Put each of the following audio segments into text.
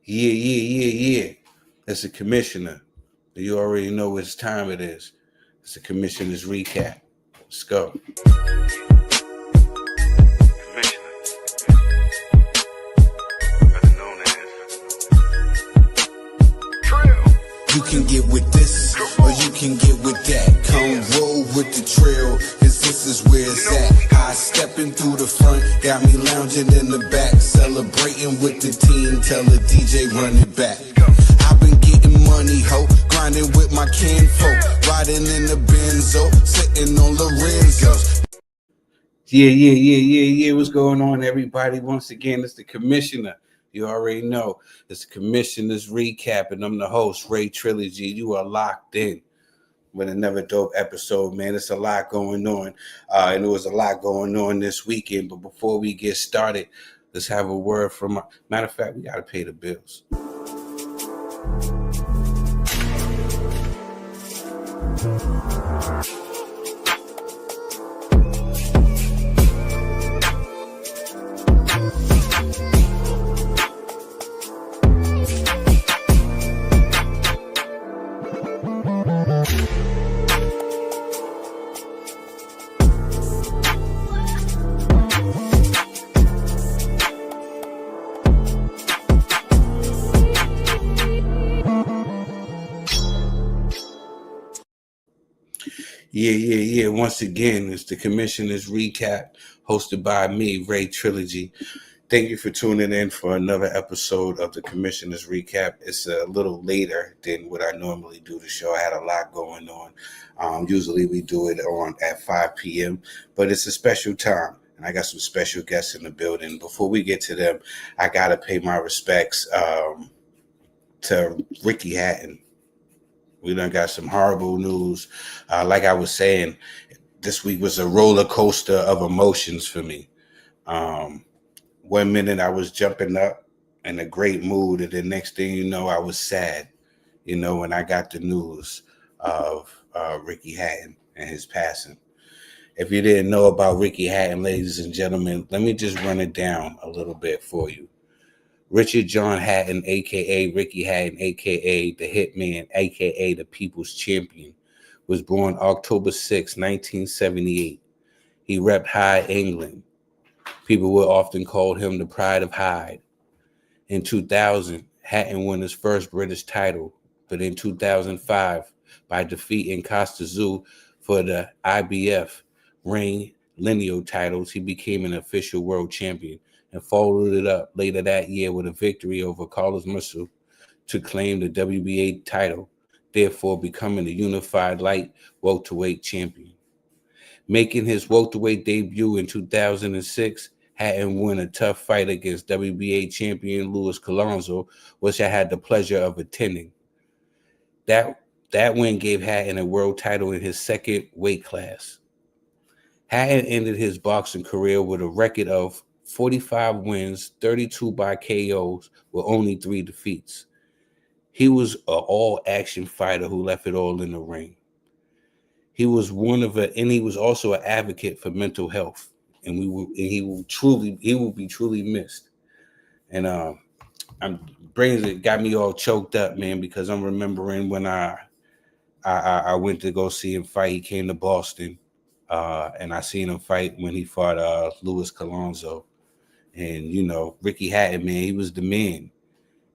Yeah. It's the commissioner. You already know which time it is. It's the commissioner's recap. Let's go. You can get with this, or you can get with that. Come roll with the Trill, cause this is where it's at. I stepping through the front, got me lounging in the back, celebrating with the team, tell the DJ run it back. I've been getting money, ho, grinding with my kinfolk, riding in the Benzo, sitting on Lorenzo's. Yeah. What's going on, everybody? Once again, it's the commissioner. You already know it's the commissioner's recap, and I'm the host, Rae Trilogy. You are locked in with another dope episode, man. It's a lot going on, and there was a lot going on this weekend. But before we get started, let's have a word from. Matter of fact, we gotta pay the bills. Yeah. Once again, it's the commissioner's recap hosted by me, Rae Trilogy. Thank you for tuning in for another episode of the commissioner's recap. It's a little later than what I normally do the show. I had a lot going on. Usually we do it at 5 p.m., but it's a special time. And I got some special guests in the building. Before we get to them, I got to pay my respects to Ricky Hatton. We done got some horrible news. Like I was saying, this week was a roller coaster of emotions for me. 1 minute I was jumping up in a great mood, and the next thing you know, I was sad, when I got the news of Ricky Hatton and his passing. If you didn't know about Ricky Hatton, ladies and gentlemen, let me just run it down a little bit for you. Richard John Hatton, a.k.a. Ricky Hatton, a.k.a. the Hitman, a.k.a. the People's Champion, was born October 6, 1978. He repped Hyde, England. People would often call him the Pride of Hyde. In 2000, Hatton won his first British title, but in 2005, by defeating Costa Zoo for the IBF ring lineal titles, he became an official world champion, and followed it up later that year with a victory over Carlos Musso to claim the WBA title, therefore becoming the unified light welterweight champion. Making his welterweight debut in 2006, Hatton won a tough fight against WBA champion Luis Colonzo, which I had the pleasure of attending. That win gave Hatton a world title in his second weight class. Hatton ended his boxing career with a record of 45 wins, 32 by KOs, with only 3 defeats. He was an all-action fighter who left it all in the ring. He was he was also an advocate for mental health, and he will be truly missed. And got me all choked up, man, because I'm remembering when I went to go see him fight. He came to Boston, and I seen him fight when he fought Luis Colonzo. And, Ricky Hatton, man, he was the man.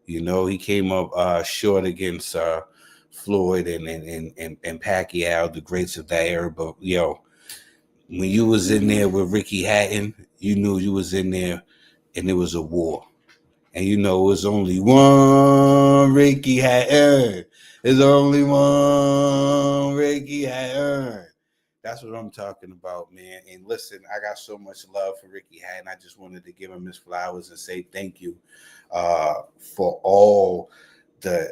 He came up short against Floyd and Pacquiao, the greats of that era. But, when you was in there with Ricky Hatton, you knew you was in there, and it was a war. And, it was only one Ricky Hatton. There's only one Ricky Hatton. That's what I'm talking about, man. And listen, I got so much love for Ricky Hatton. I just wanted to give him his flowers and say thank you for all the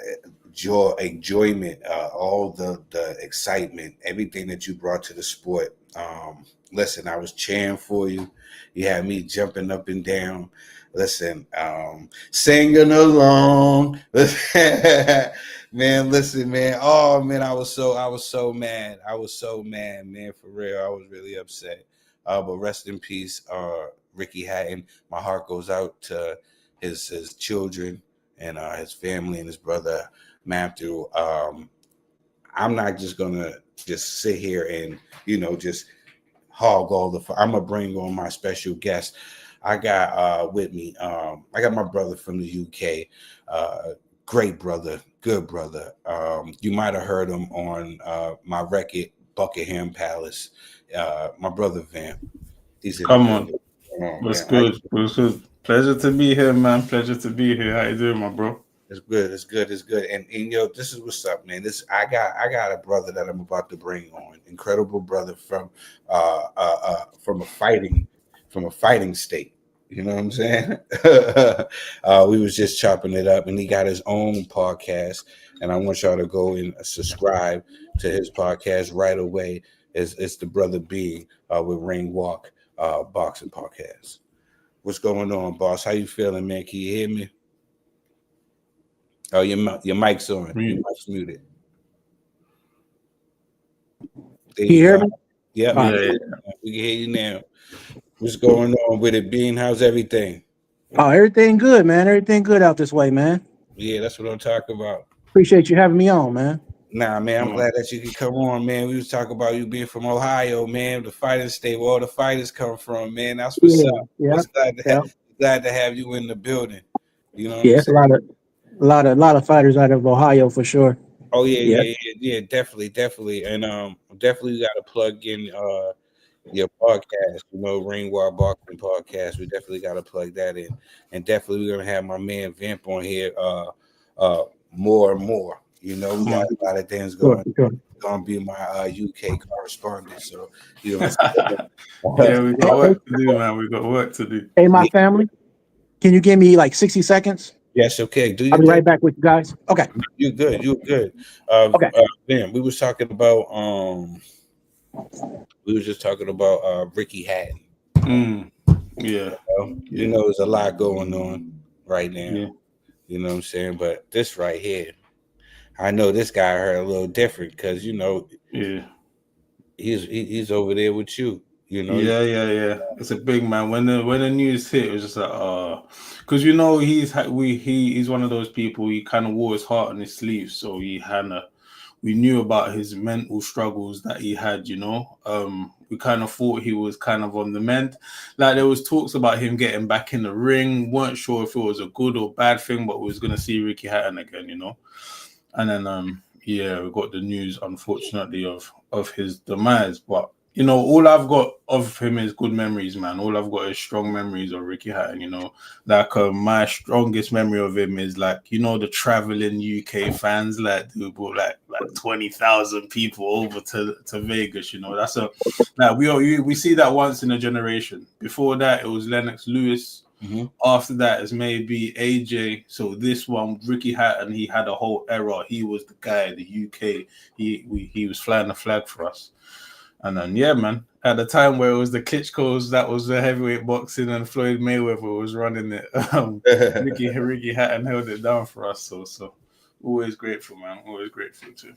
enjoyment, all the excitement, everything that you brought to the sport. Listen, I was cheering for you. You had me jumping up and down. Listen, singing along. Man, listen, man. Oh, man, I was so mad. I was so mad, man, for real. I was really upset. But rest in peace, Ricky Hatton. My heart goes out to his children and his family and his brother Matthew. I'm not just gonna just sit here and just hog all the. I'm gonna bring on my special guest. I got with me. I got my brother from the UK. Great brother, good brother. You might have heard him on my record, Buckingham Palace. My brother Vamp. He's in Come the on. building. What's good? What's good? Pleasure to be here, man. Pleasure to be here. How you doing, my bro? It's good. It's good. It's good. And this is what's up, man. I got a brother that I'm about to bring on. Incredible brother from a fighting state. You know what I'm saying? We was just chopping it up, and he got his own podcast. And I want y'all to go and subscribe to his podcast right away. It's the brother Being with Ring Walk Boxing Podcast. What's going on, boss? How you feeling, man? Can you hear me? Oh, your mic's on. Your mic's muted. There Can you hear me? Yep. Yeah. We can hear you now. What's going on with it, Being? How's everything? Oh, everything good, man. Everything good out this way, man. Yeah, that's what I'm talking about. Appreciate you having me on, man. Nah, man, I'm glad that you could come on, man. We was talking about you being from Ohio, man, the fighting state where all the fighters come from, man. That's what's up. Yeah, Glad to have you in the building. You know what yeah, I'm it's saying? a lot of fighters out of Ohio for sure. Oh yeah, definitely. And definitely you gotta plug in your podcast, Ring Walk Boxing Podcast. We definitely gotta plug that in. And definitely we're gonna have my man Vamp on here more and more. We got a lot of things going. Sure. Gonna be my UK correspondent. So Yeah, we got work to do, man. We got work to do. Hey, my family, can you give me like 60 seconds? Yes, okay. I'll be right back with you guys. Okay. You're good. Okay. Man, we was talking about just talking about Ricky Hatton. Yeah. There's a lot going on right now. Yeah. You know what I'm saying? But this right here, I know this guy heard a little different because yeah, he's over there with you. Yeah. It's a big man. When the news hit, it was just like because he's one of those people. He kind of wore his heart on his sleeve, so we knew about his mental struggles that he had. We kind of thought he was kind of on the mend. Like there was talks about him getting back in the ring. Weren't sure if it was a good or bad thing, but we was gonna see Ricky Hatton again. And then we got the news, unfortunately, of his demise. But all I've got of him is good memories, man. All I've got is strong memories of Ricky Hatton. My strongest memory of him is the traveling UK fans, who brought like 20,000 people over to Vegas. That's we see that once in a generation. Before that, it was Lennox Lewis. Mm-hmm. After that is maybe AJ. So this one, Ricky Hatton, he had a whole era. He was the guy, the UK. He was flying the flag for us. And then man, at the time where it was the Klitschko's, that was the heavyweight boxing, and Floyd Mayweather was running it. Ricky Hatton held it down for us. So always grateful, man. Always grateful too.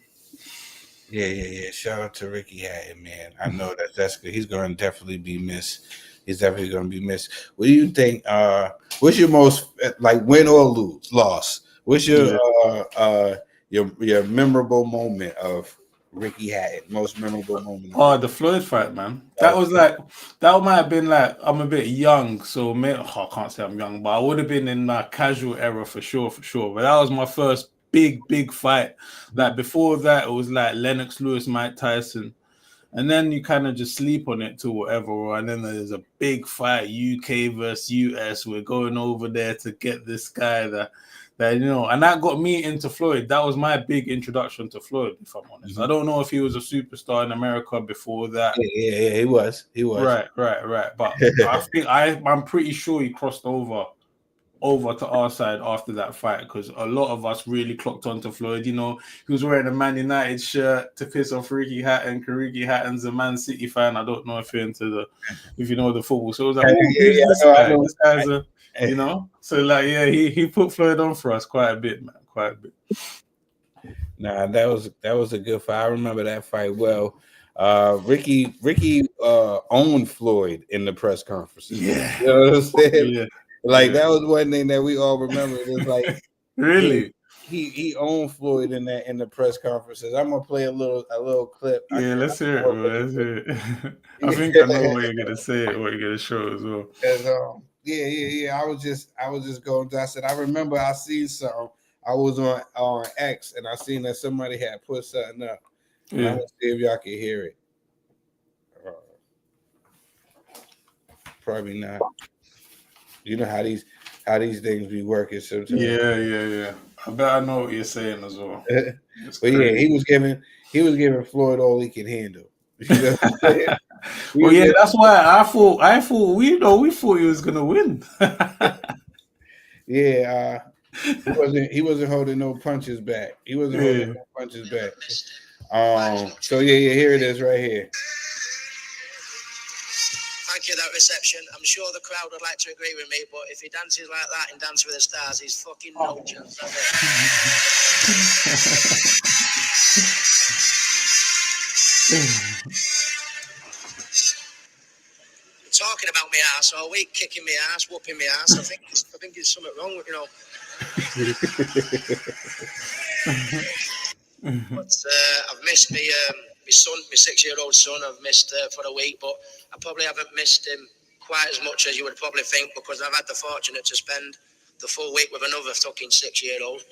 Yeah. Shout out to Ricky Hatton, man. I know that's good. He's going to definitely be missed. He's definitely going to be missed. What do you think? What's your most win or loss? What's your memorable moment of Ricky Hatton? Most memorable moment? Oh, the Floyd fight, man. That might have been I'm a bit young, so I can't say I'm young, but I would have been in my casual era for sure. But that was my first big fight. Before that, it was Lennox Lewis, Mike Tyson. And then you kind of just sleep on it to whatever. And then there's a big fight, UK versus US. We're going over there to get this guy that and that got me into Floyd. That was my big introduction to Floyd, if I'm honest. Mm-hmm. I don't know if he was a superstar in America before that. Yeah, he was. Right. But I think I'm pretty sure he crossed over to our side after that fight, because a lot of us really clocked onto Floyd. He was wearing a Man United shirt to piss off Ricky Hatton. Ricky Hatton's a Man City fan. I don't know if you're into if you know the football. So it was this guy's a, so he put Floyd on for us quite a bit, man, quite a bit. Nah, that was a good fight. I remember that fight well. Ricky owned Floyd in the press conferences. Yeah, you know what I'm saying? Yeah. That was one thing that we all remember. It was Really? He owned Floyd in the press conferences. I'm gonna play a little clip. Yeah, let's hear it, bro. Let's hear it. I think I Yeah. know what you're gonna say, what you're gonna show as well. I was just going through. I said I remember I seen something. I was on X and I seen that somebody had put something up. And I'm gonna see if y'all can hear it. Probably not. You know how these things be working sometimes. Yeah. I bet I know what you're saying as well. But yeah, he was giving Floyd all he can handle. You know what I'm saying? Well, yeah, that's why I thought we thought he was gonna win. Yeah, he wasn't holding no punches back. He wasn't holding no punches back. So here it is right here. Thank you, that reception. I'm sure the crowd would like to agree with me, but if he dances like that in Dance with the Stars, he's fucking no chance. Talking about my ass all week, kicking my ass, whooping my ass. I think there's something wrong with, But I've missed my son, my 6-year-old son. I've missed for a week, but I probably haven't missed him quite as much as you would probably think, because I've had the fortunate to spend the full week with another fucking 6-year-old.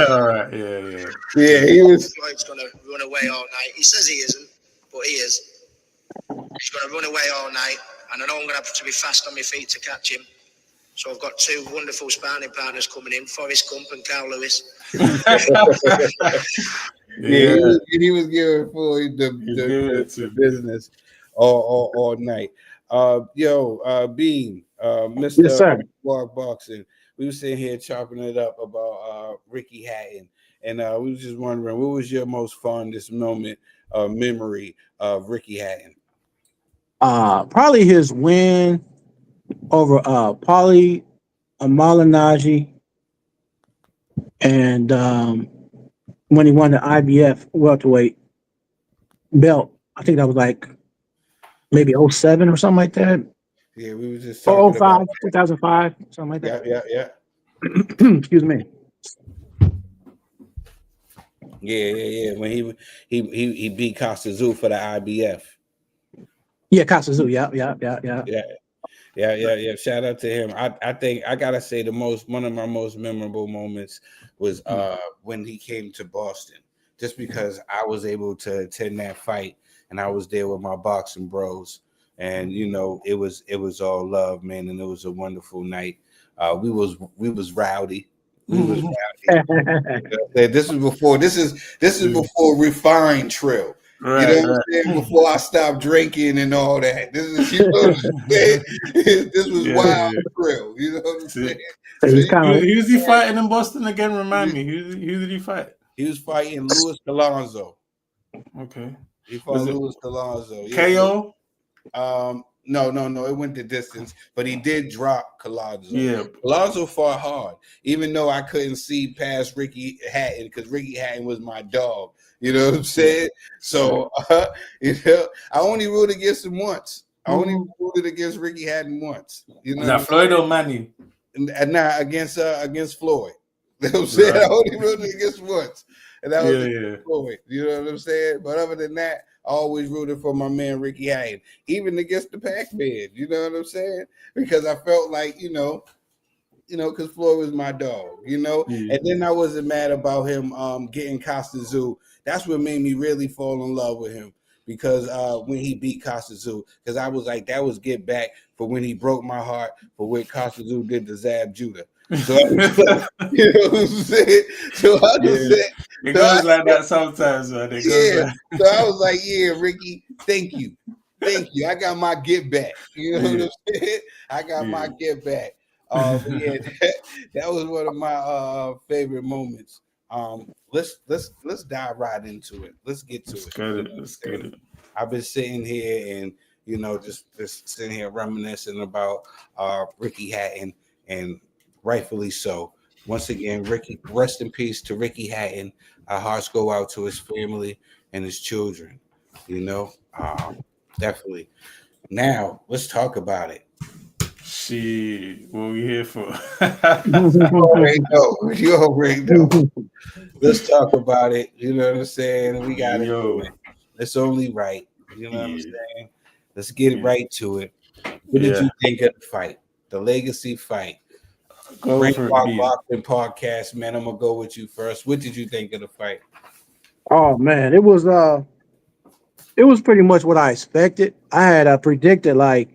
All right, yeah. Yeah, he was. Floyd's gonna run away all night. He says he isn't, but he is. He's gonna run away all night, and I know I'm gonna have to be fast on my feet to catch him. So I've got two wonderful sparring partners coming in, Forrest Gump and Carl Lewis. He was giving Floyd the business all night. Bean, Mr. Yes, sir. Walk Boxing. We were sitting here chopping it up about Ricky Hatton, and we was just wondering, what was your most fondest moment, memory of Ricky Hatton? Probably his win over Paulie Malignaggi, and when he won the IBF welterweight belt. I think that was like maybe 07 or something like that. Yeah, we were just talking 05, about 2005, something like that. Yeah. Excuse me. Yeah. When he beat Costa for the IBF. Yeah, Kasazu. Yeah. Shout out to him. I think I gotta say one of my most memorable moments was when he came to Boston, just because I was able to attend that fight and I was there with my boxing bros, and it was all love, man, and it was a wonderful night. We was rowdy. This is before refined Trill. Right, you know what I'm saying? Before I stopped drinking and all that. This is this was wild Trill. You know what I'm saying? Who's he fighting in Boston again? Remind me. Who did he fight? He was fighting Luis Alonso. Okay. He fought Luis Alonso. KO? No, it went the distance, but he did drop Alonso. Yeah. Alonso fought hard, even though I couldn't see past Ricky Hatton, because Ricky Hatton was my dog. You know what I'm saying? So, I only rooted against him once. I only rooted against Ricky Hatton once. You know, Floyd or Manny? Nah, against Floyd. You know what I'm saying? I only rooted against once, and that was Floyd. You know what I'm saying? But other than that, I always rooted for my man Ricky Hatton, even against the Pac-Man. You know what I'm saying? Because I felt like, because Floyd was my dog, and then I wasn't mad about him getting Costa. That's what made me really fall in love with him, because when he beat Costa, because I was like, that was get back for when he broke my heart for what Costa did to Zab Judah. So you know what I'm saying? So I just said, it goes like that sometimes, man. So I was like, Ricky, thank you. I got my get back. You know what I'm saying? I got my get back. That was one of my favorite moments. Let's dive right into it. Let's get to it. Let's get it. I've been sitting here and just sitting here reminiscing about Ricky Hatton, and rightfully so. Once again, Ricky, rest in peace to Ricky Hatton. Our hearts go out to his family and his children. Definitely. Now let's talk about it. Shit, what we here for? You already know. You already know. Let's talk about it. You know what I'm saying? We got to do Yo, it. It's only right. You know what I'm yeah, saying? Let's get yeah, right to it. What did yeah. you think of the fight? The legacy fight. Go Brain for it, Walk B. Boxing Podcast, man. I'm gonna go with you first. What did you think of the fight? Oh man, it was pretty much what I expected. I had predicted, like,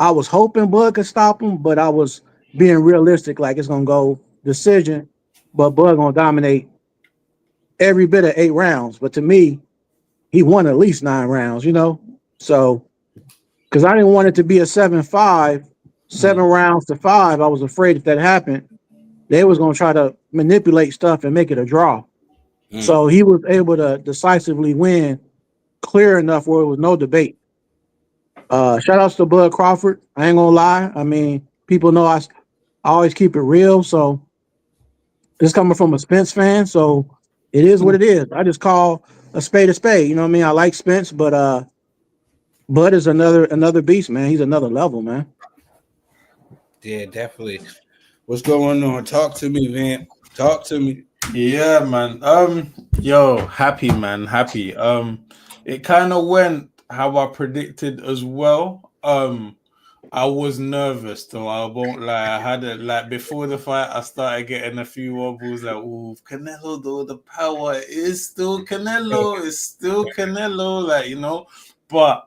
I was hoping Bud could stop him, but I was being realistic, like it's gonna go decision, but Bud gonna dominate every bit of 8 rounds. But to me, he won at least 9 rounds, you know? So because I didn't want it to be a 7-5, 7 rounds to 5. I was afraid if that happened, they was gonna try to manipulate stuff and make it a draw. Mm. So he was able to decisively win, clear enough where it was no debate. Shout outs to Bud Crawford. I ain't gonna lie. I mean, people know I always keep it real. So it's coming from a Spence fan. So it is what it is. I just call a spade a spade. You know what I mean? I like Spence, but Bud is another beast, man. He's another level, man. Yeah, definitely. What's going on? Talk to me, Vamp. Talk to me. Yeah, man. Yo, happy, man, happy. It kind of went how I predicted as well. I was nervous though, I won't lie. I had it like before the fight, I started getting a few wobbles like, oh, Canelo though, the power is still Canelo, it's still Canelo, like, you know, but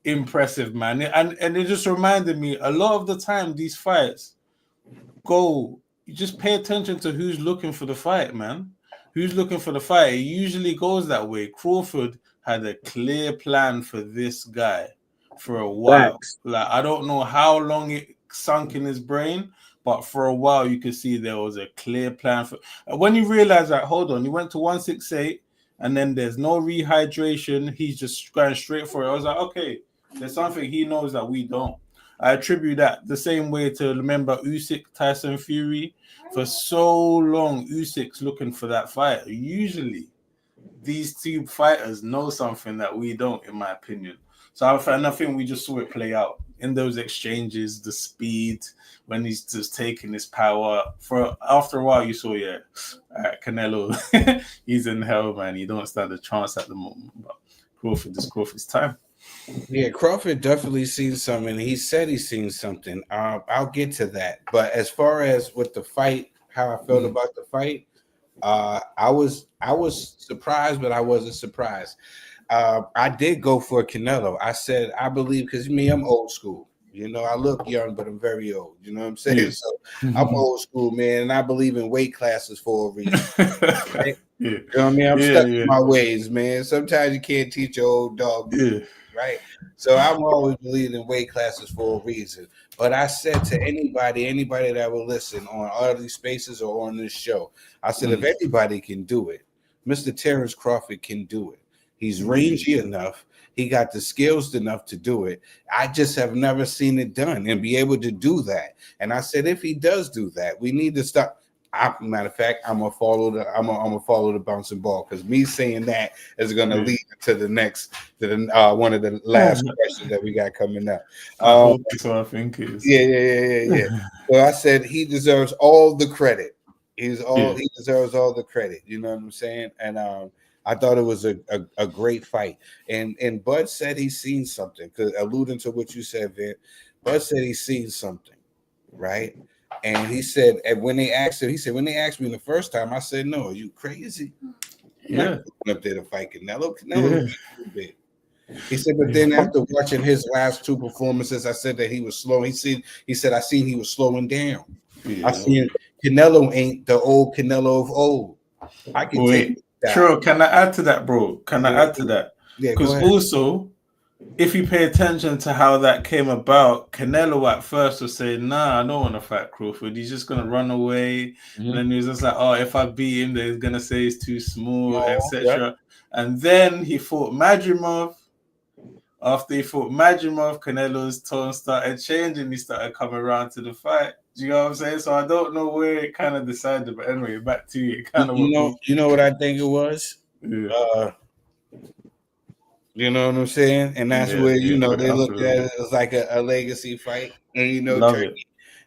impressive, man. And it just reminded me a lot of the time these fights go, you just pay attention to who's looking for the fight, man. Who's looking for the fight? It usually goes that way. Crawford had a clear plan for this guy for a while. Facts. Like, I don't know how long it sunk in his brain, but for a while you could see there was a clear plan for. And when you realize that, hold on, he went to 168 and then there's no rehydration, he's just going straight for it. I was like, okay, there's something he knows that we don't. I attribute that the same way to, remember, Usyk, Tyson Fury. For so long, Usyk's looking for that fight. Usually, these two fighters know something that we don't, in my opinion. So I think we just saw it play out in those exchanges, the speed, when he's just taking his power. After a while, you saw, yeah, Canelo, he's in hell, man. He don't stand a chance at the moment. But Crawford's time. Yeah, Crawford definitely seen something. He said he's seen something. I'll get to that. But as far as with the fight, how I felt about the fight, I was surprised, but I wasn't surprised. I did go for Canelo. I said I believe, because I'm old school. You know, I look young, but I'm very old. You know what I'm saying? Yeah. So I'm old school, man, and I believe in weight classes for a reason. Right? Yeah. You know what I mean? I'm stuck in my ways, man. Sometimes you can't teach your old dog, right? So I'm always believing in weight classes for a reason. But I said to anybody that will listen on all these spaces or on this show, I said, if anybody can do it, Mr. Terrence Crawford can do it. He's rangy enough. He got the skills enough to do it. I just have never seen it done and be able to do that. And I said, if he does do that, we need to stop. Matter of fact, I'm gonna follow the bouncing ball, because me saying that is gonna lead to the next, one of the last questions that we got coming up. I hope it's what I think it is. Yeah. So I said he deserves all the credit. He deserves all the credit. You know what I'm saying? And I thought it was a great fight. And Bud said he's seen something, because alluding to what you said, Vin, Bud said he's seen something, right? And he said, and when they asked him, when they asked me the first time, I said, no, are you crazy? I'm not going up there to fight Canelo. Canelo's big. He said, but then after watching his last two performances, I said that he was slow. He said, I seen he was slowing down. I seen Canelo ain't the old Canelo of old. I can take that. Tril, can I add to that, bro? Can I add to that? Yeah, because also, if you pay attention to how that came about, Canelo at first was saying, nah, I don't want to fight Crawford. He's just going to run away. And then he was just like, oh, if I beat him, they're going to say he's too small, etc. And then he fought Madrimov. After he fought Madrimov, Canelo's tone started changing. He started coming around to the fight. Do you know what I'm saying? So I don't know where it kind of decided. But anyway, back to you. You know what I think it was? Yeah. You know what I'm saying? And that's where, they looked at it as like a legacy fight. And,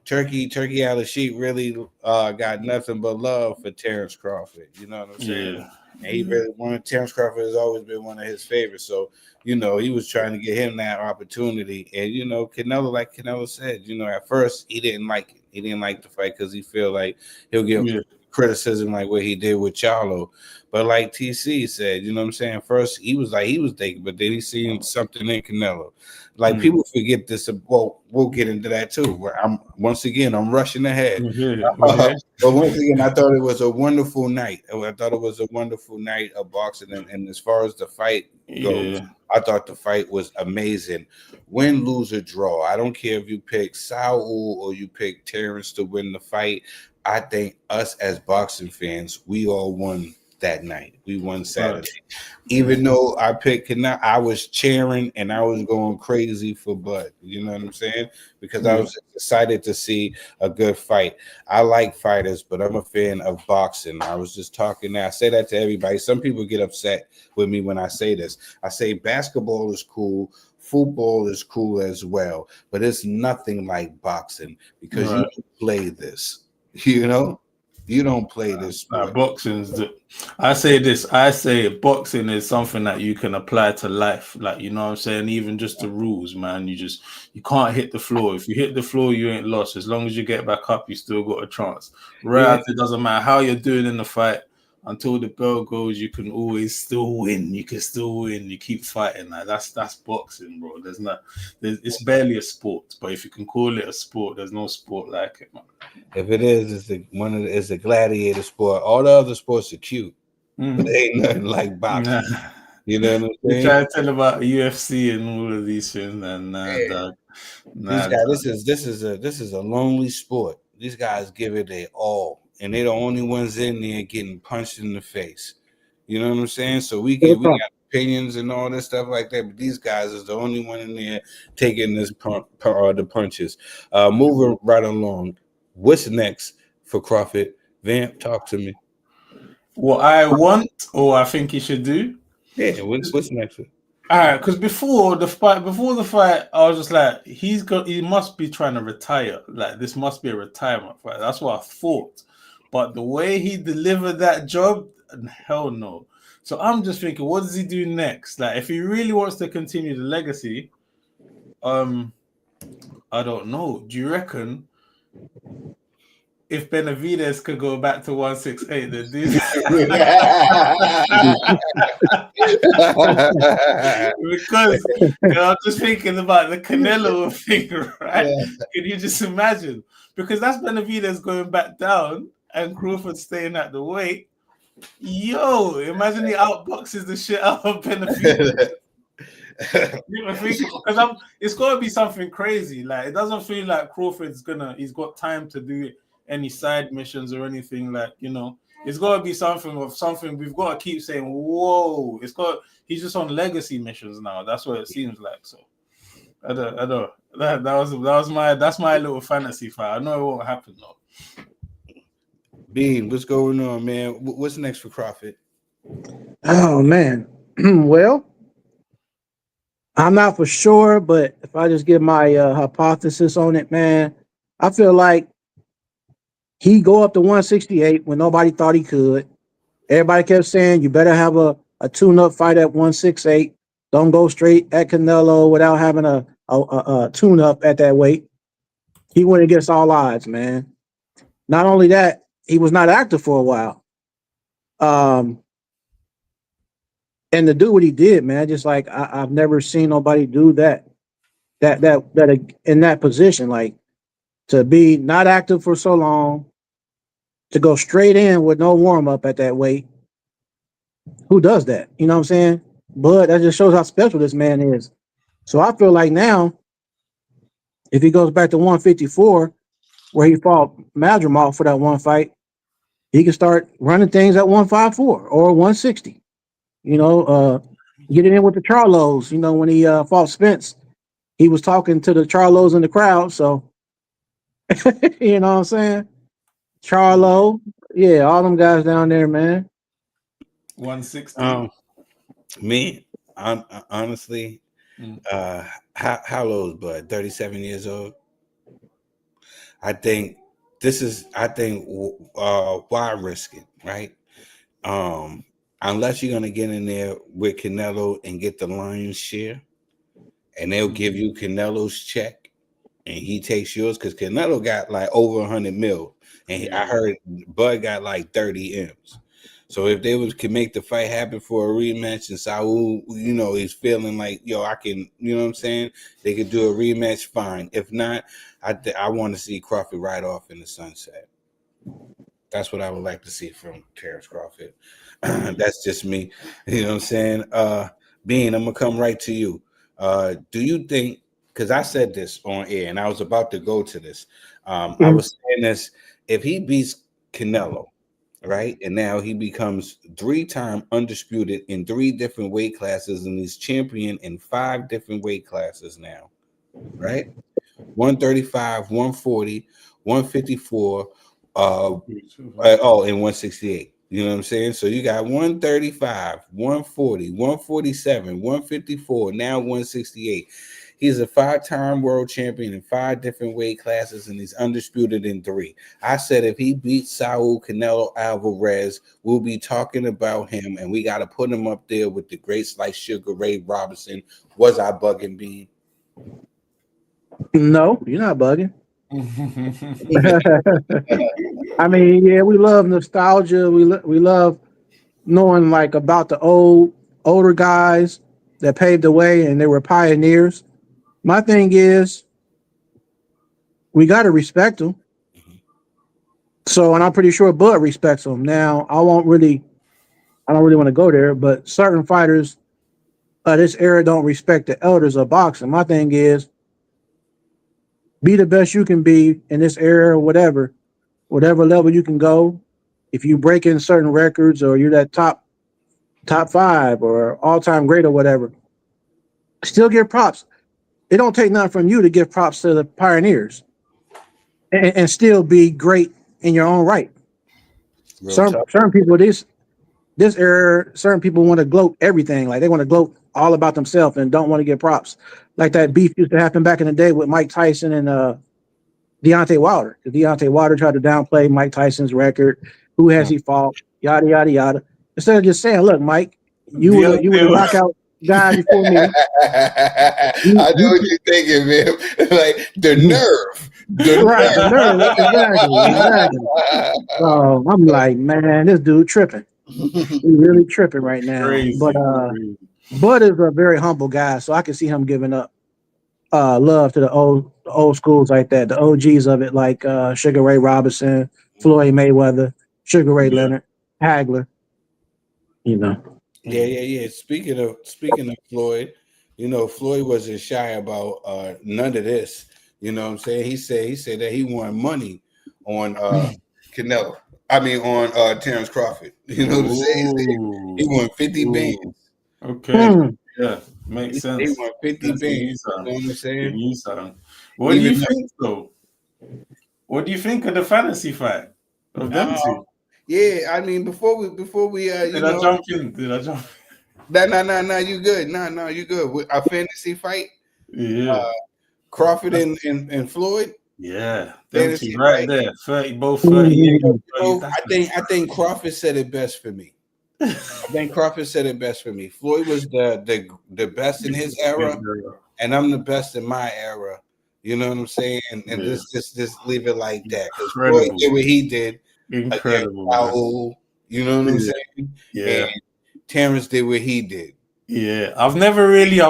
Turkey out of sheep really got nothing but love for Terrence Crawford. You know what I'm saying? Yeah. And he really wanted Terrence Crawford has always been one of his favorites. So, he was trying to get him that opportunity. And, Canelo, like Canelo said, at first he didn't like it. He didn't like the fight because he feel like he'll get criticism like what he did with Charlo. But like TC said, you know what I'm saying? First he was thinking, but then he seen something in Canelo. Like people forget this. Well, we'll get into that too. I'm rushing ahead. Okay. But once again, I thought it was a wonderful night. I thought it was a wonderful night of boxing. And as far as the fight goes, I thought the fight was amazing. Win, lose, or draw. I don't care if you pick Saul or you pick Terrence to win the fight. I think us as boxing fans, we all won that night. We won Saturday. Even though I picked Canelo, I was cheering and I was going crazy for Bud. You know what I'm saying? Because I was excited to see a good fight. I like fighters, but I'm a fan of boxing. I was just talking now. I say that to everybody. Some people get upset with me when I say this. I say basketball is cool. Football is cool as well, but it's nothing like boxing because you don't play this. You don't play this sport. I say boxing is something that you can apply to life. Like, you know what I'm saying? Even just the rules, man. You can't hit the floor. If you hit the floor, you ain't lost. As long as you get back up, you still got a chance. It doesn't matter how you're doing in the fight. Until the bell goes, you can always still win. You can still win. You keep fighting. Like, that's boxing, bro. It's barely a sport. But if you can call it a sport, there's no sport like it, man. If it is, it's a gladiator sport. All the other sports are cute, but ain't nothing like boxing. You know what I'm saying? You try to tell about UFC and all of these things, and this is a lonely sport. These guys give it their all, and they're the only ones in there getting punched in the face. You know what I'm saying? So we got opinions and all this stuff like that, but these guys is the only one in there taking the punches. Moving right along. What's next for Crawford? Vamp, talk to me. What I want or I think he should do? Yeah, what's next? All right, because before the fight, I was just like, he must be trying to retire. Like, this must be a retirement fight. That's what I thought. But the way he delivered that job, hell no. So I'm just thinking, what does he do next? Like, if he really wants to continue the legacy, I don't know. Do you reckon if Benavidez could go back to 168, then do because I'm just thinking about the Canelo thing, right? Yeah. Can you just imagine? Because that's Benavidez going back down and Crawford staying at the weight. Yo, imagine he outboxes the shit out of Benavidez. Because it's got to be something crazy. Like, it doesn't feel like Crawford's he's got time to do any side missions or anything. Like, it's got to be something we've got to keep saying, whoa, he's just on legacy missions now. That's what it seems like. So I don't that's my little fantasy fight. I know it won't happen though. Bean, what's going on, man? What's next for Crawford? Oh man. Well, I'm not for sure, but if I just give my hypothesis on it, man, I feel like he go up to 168 when nobody thought he could. Everybody kept saying you better have a tune-up fight at 168. Don't go straight at Canelo without having a tune-up at that weight. He went against all odds, man. Not only that, he was not active for a while. And to do what he did, man, just like I've never seen nobody do that in that position, like to be not active for so long, to go straight in with no warm up at that weight. Who does that? You know what I'm saying? But that just shows how special this man is. So I feel like now, if he goes back to 154, where he fought Madrimov for that one fight, he can start running things at 154 or 160. Getting in with the Charlos. When he fought Spence, he was talking to the Charlos in the crowd. So, you know what I'm saying? Charlo, yeah, all them guys down there, man. 160. Me, honestly, how old is Bud? 37 years old. I think why risk it, right? Unless you're gonna get in there with Canelo and get the lion's share, and they'll give you Canelo's check, and he takes yours because Canelo got like over 100 mil, and I heard Bud got like 30 M's. So if they can make the fight happen for a rematch, and Saul, is feeling like, yo, I can, you know what I'm saying? They could do a rematch, fine. If not, I want to see Crawford ride off in the sunset. That's what I would like to see from Terrence Crawford. That's just me. You know what I'm saying? Bean, I'm gonna come right to you. Do you think? Because I said this on air, and I was about to go to this. I was saying this: if he beats Canelo, right, and now he becomes 3-time undisputed in 3 different weight classes, and he's champion in 5 different weight classes now, right? 135, 140, 154, and 168. You know what I'm saying? So you got 135, 140, 147, 154, now 168. He's a 5-time world champion in 5 different weight classes, and he's undisputed in 3. I said if he beats Saul Canelo Alvarez, we'll be talking about him, and we got to put him up there with the greats like Sugar Ray Robinson. Was I bugging, Bean? No, you're not bugging. I mean, yeah, we love nostalgia. We love knowing like about the older guys that paved the way and they were pioneers. My thing is, we got to respect them. So, and I'm pretty sure Bud respects them. Now, I don't really want to go there, but certain fighters of this era don't respect the elders of boxing. My thing is, be the best you can be in this era, whatever level you can go. If you break in certain records or you're that top 5 or all-time great or whatever, still give props. It don't take nothing from you to give props to the pioneers and still be great in your own right. Certain people, this era, certain people want to gloat everything. Like they want to gloat all about themselves and don't want to get props. Like that beef used to happen back in the day with Mike Tyson and Deontay Wilder. Deontay Wilder tried to downplay Mike Tyson's record. Who has he fought? Yada yada yada. Instead of just saying, "Look, Mike, you were the knockout guy before me." I know what you're thinking, man. Like the nerve, right? The nerve, exactly. I'm like, man, this dude tripping. He really tripping right now. Crazy, but Bud is a very humble guy, so I can see him giving up love to the old schools like that, the OGs of it, like Sugar Ray Robinson, Floyd Mayweather, Sugar Ray Leonard, Hagler. Yeah. Speaking of Floyd, Floyd wasn't shy about none of this. You know what I'm saying? He said that he won money on Canelo. I mean on Terrence Crawford. You know what I'm saying? He won 50 bands. Okay. Yeah, makes sense. He won 50 bands. You know what I'm saying? What do you think though? What do you think of the fantasy fight of them two? Yeah, I mean before we Did I jump in? No, you good. No, you good. With a fantasy fight? Yeah. Crawford and Floyd? Yeah. Them two right there. 30, both 30. I think Crawford said it best for me. Floyd was the best in his era, and I'm the best in my era. You know what I'm saying? And just leave it like that. Because Floyd did what he did. Incredible. Raul, you know what I'm saying? Yeah. And Terrence did what he did. Yeah. I've never really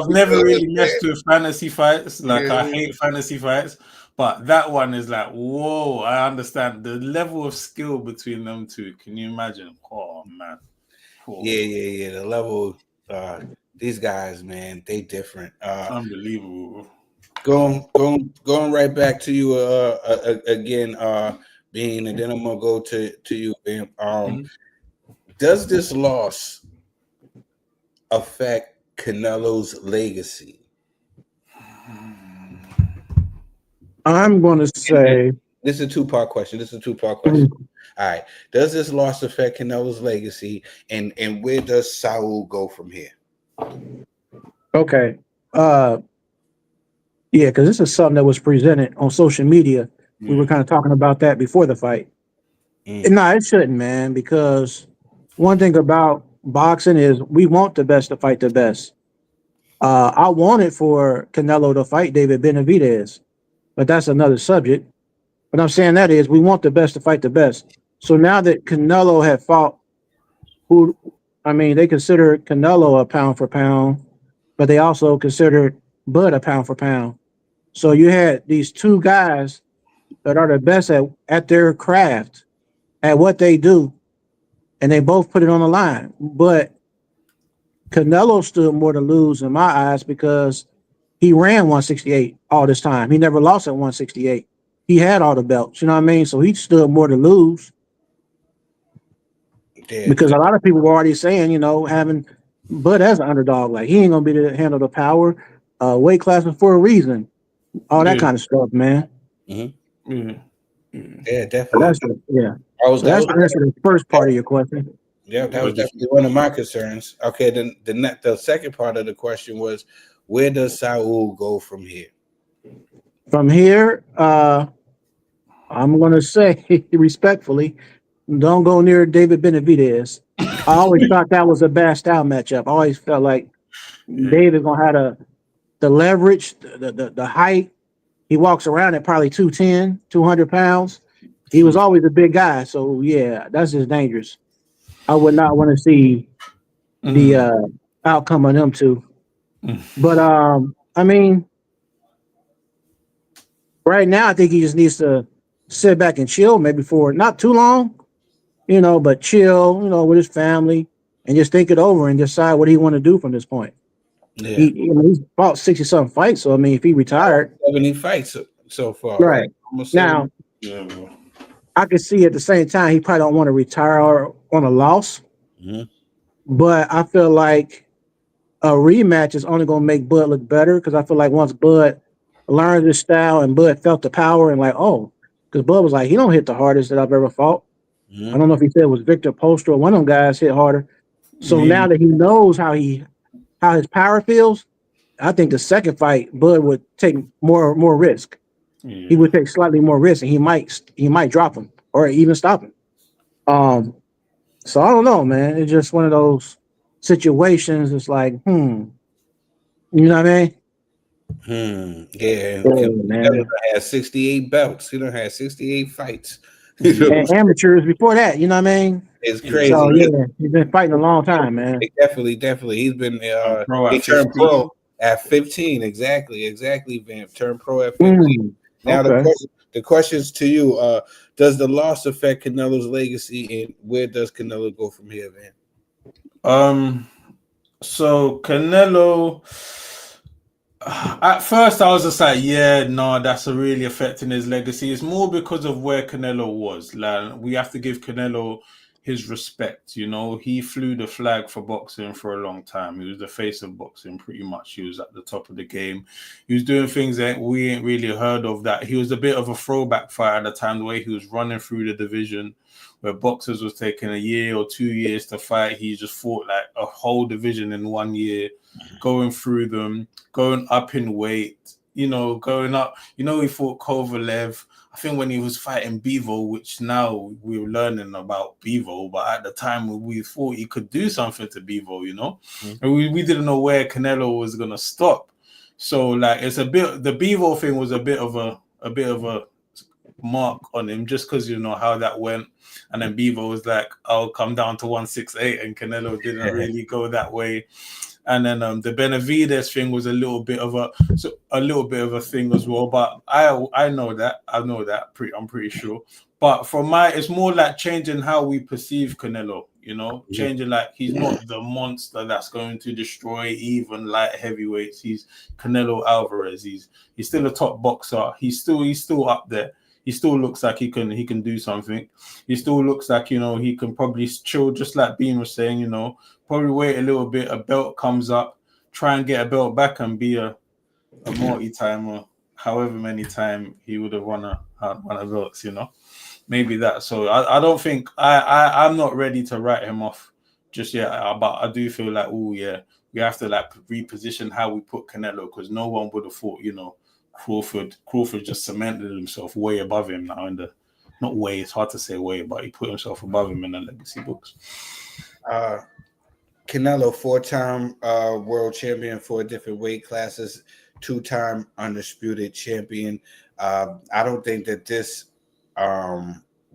messed with fantasy fights. Like I hate fantasy fights. But that one is like, whoa, I understand the level of skill between them two. Can you imagine? Oh man. Cool. Yeah. The level, these guys, man, they different. Unbelievable. Going right back to you again, Bean, and then I'm gonna go to you, Bam. Does this loss affect Canelo's legacy? I'm going to say this is a two-part question. All right. Does this loss affect Canelo's legacy, and where does Saul go from here? Okay. Yeah, because this is something that was presented on social media We were kind of talking about that before the fight. And no, it shouldn't, man, because one thing about boxing is we want the best to fight the best. I wanted for Canelo to fight David Benavidez, but that's another subject. What I'm saying that is we want the best to fight the best. So now that Canelo had fought they consider Canelo a pound for pound, but they also considered Bud a pound for pound. So you had these two guys that are the best at their craft, at what they do, and they both put it on the line. But Canelo stood more to lose in my eyes because he ran 168 all this time. He never lost at 168. He had all the belts, you know what I mean? So he stood more to lose. Yeah, because a lot of people were already saying, having Bud as an underdog, like he ain't gonna be able to handle the power, weight classes for a reason, all that kind of stuff, man. Mm-hmm. Mm-hmm. Yeah, definitely. That's the answer to the first part of your question. Yeah, that was definitely one of my concerns. Okay, then the second part of the question was, where does Saul go from here? From here, I'm gonna say respectfully, don't go near David Benavidez. I always thought that was a bad style matchup. I always felt like David's gonna have the leverage, the height. He walks around at probably 210, 200 pounds. He was always a big guy, so yeah, that's just dangerous. I would not want to see the outcome of them two. But right now I think he just needs to sit back and chill, maybe for not too long, but chill, with his family and just think it over and decide what he want to do from this point. Yeah. He's fought 60-something fights, so if he retired, 70 fights so far, right? Now, I could see at the same time he probably don't want to retire on a loss, but I feel like a rematch is only going to make Bud look better because I feel like once Bud learned his style and Bud felt the power and because Bud was like, he don't hit the hardest that I've ever fought. I don't know if he said it was Victor Postra or one of them guys hit harder. So now that he knows how his power feels, I think the second fight Bud would take more risk. He would take slightly more risk, and he might drop him or even stop him. So I don't know, man. It's just one of those situations. It's like, you know what I mean? Yeah. He had 68 belts. He done had 68 fights. And amateurs before that, you know what I mean? It's crazy. So, he's been fighting a long time, man. Definitely. He's been he turned pro at 15. Exactly, Vamp. Turned pro at 15. Now the questions to you, does the loss affect Canelo's legacy, and where does Canelo go from here, Vamp? So Canelo, at first I was just like, that's really affecting his legacy. It's more because of where Canelo was. Like, we have to give Canelo his respect. He flew the flag for boxing for a long time. He was the face of boxing pretty much. He was at the top of the game. He was doing things that we ain't really heard of. That he was a bit of a throwback fighter at the time, the way he was running through the division, where boxers was taking a year or 2 years to fight. He just fought like a whole division in 1 year, going through them, going up in weight, going up. He fought Kovalev. I think when he was fighting Bivol, which now we're learning about Bivol, but at the time we thought he could do something to Bivol, and we didn't know where Canelo was gonna stop. So like it's a bit, the Bivol thing was a bit of a mark on him just because how that went, and then Bivol was like, I'll come down to 168, and Canelo didn't really go that way. And then the Benavidez thing was a little bit of a thing as well. But I know that. I'm pretty sure. But it's more like changing how we perceive Canelo. Changing like he's not the monster that's going to destroy even light heavyweights. He's Canelo Alvarez. He's still a top boxer. He's still up there. He still looks like he can do something. He still looks like he can probably chill, just like Bean was saying. Probably wait a little bit. A belt comes up, try and get a belt back, and be a multi-timer. However many times he would have won a belts. Maybe that. So I don't think I'm not ready to write him off just yet. But I do feel like we have to like reposition how we put Canelo, because no one would have thought Crawford just cemented himself way above him now not way, it's hard to say way, but he put himself above him in the legacy books. Canelo, 4-time world champion, 4 different weight classes, 2-time undisputed champion. I don't think that this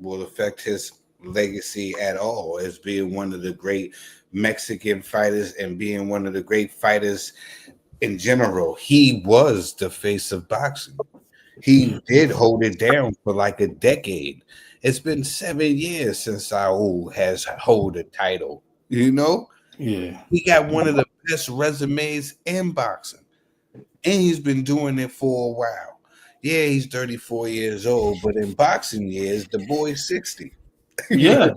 will affect his legacy at all as being one of the great Mexican fighters and being one of the great fighters in general. He was the face of boxing. He did hold it down for like a decade. It's been 7 years since Saul has held a title, you know? Yeah. He got one of the best resumes in boxing, and he's been doing it for a while. Yeah, he's 34 years old, but in boxing years, the boy's 60. Yeah.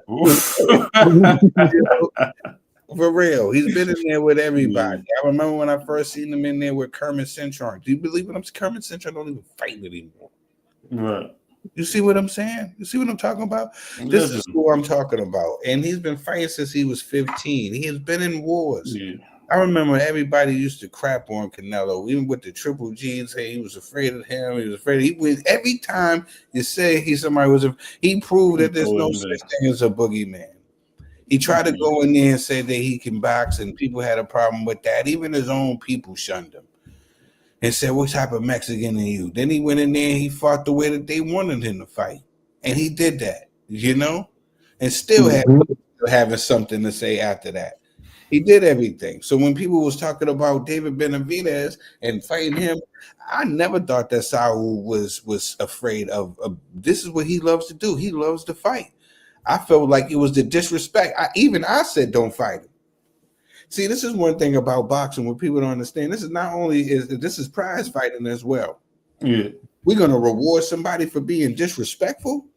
For real. He's been in there with everybody. I remember when I first seen him in there with Kermit Cintron. Do you believe what I'm saying? Kermit Cintron don't even fight anymore. Right. You see what I'm saying? You see what I'm talking about? This is who I'm talking about. And he's been fighting since he was 15. He has been in wars. Yeah. I remember everybody used to crap on Canelo, even with the Triple G, say he was afraid of him. He was afraid. He was every time you say he proved that there's no such thing as a boogeyman. He tried to go in there and say that he can box, and people had a problem with that. Even his own people shunned him and said, "What type of Mexican are you?" Then he went in there and he fought the way that they wanted him to fight, and he did that, and still having something to say after that. He did everything. So when people was talking about David Benavidez and fighting him, I never thought that Saul was afraid of. This is what he loves to do. He loves to fight. I felt like it was the disrespect. I said, don't fight him. See, this is one thing about boxing what people don't understand. This is this is prize fighting as well. Yeah. We're going to reward somebody for being disrespectful.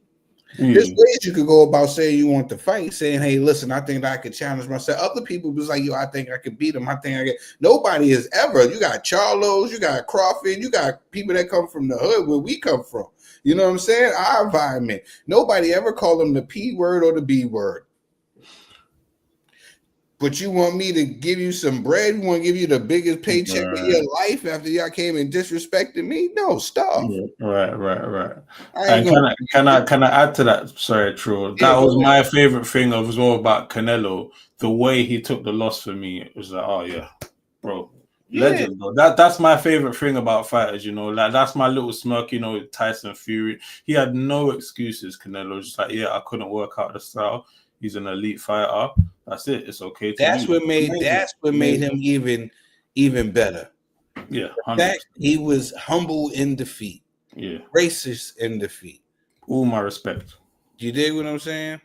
There's ways you could go about saying you want to fight, saying, hey, listen, I think I could challenge myself. Other people was like, yo, I think I could beat him. I think I could. Nobody has ever. You got Charlos, you got Crawford, you got people that come from the hood where we come from. You know what I'm saying? Our environment. Nobody ever called them the P word or the B word. But you want me to give you some bread? You want to give you the biggest paycheck of your life after y'all came and disrespected me? No, stop. Yeah, right. And can I add to that? Sorry, Trill. That was my favorite thing as well about Canelo. The way he took the loss for me, it was like, oh yeah, bro. Legend, bro. That's my favorite thing about fighters, like that's my little smirk, Tyson Fury. He had no excuses, Canelo was just like, yeah, I couldn't work out the style. He's an elite fighter. That's it. It's okay. That's what made him even better. Yeah. That he was humble in defeat. Yeah. Racist in defeat. All my respect. You dig what I'm saying?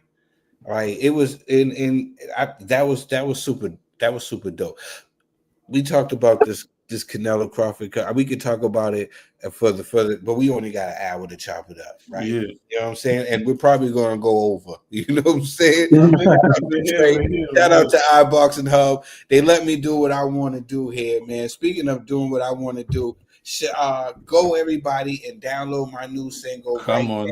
Right. It was that was super dope. We talked about this Canelo Crawford. We could talk about it further, but we only got an hour to chop it up, right? Yeah. You know what I'm saying? And we're probably going to go over. You know what I'm saying? Shout out to iBoxing Hub. They let me do what I want to do here, man. Speaking of doing what I want to do, go everybody and download my new single now.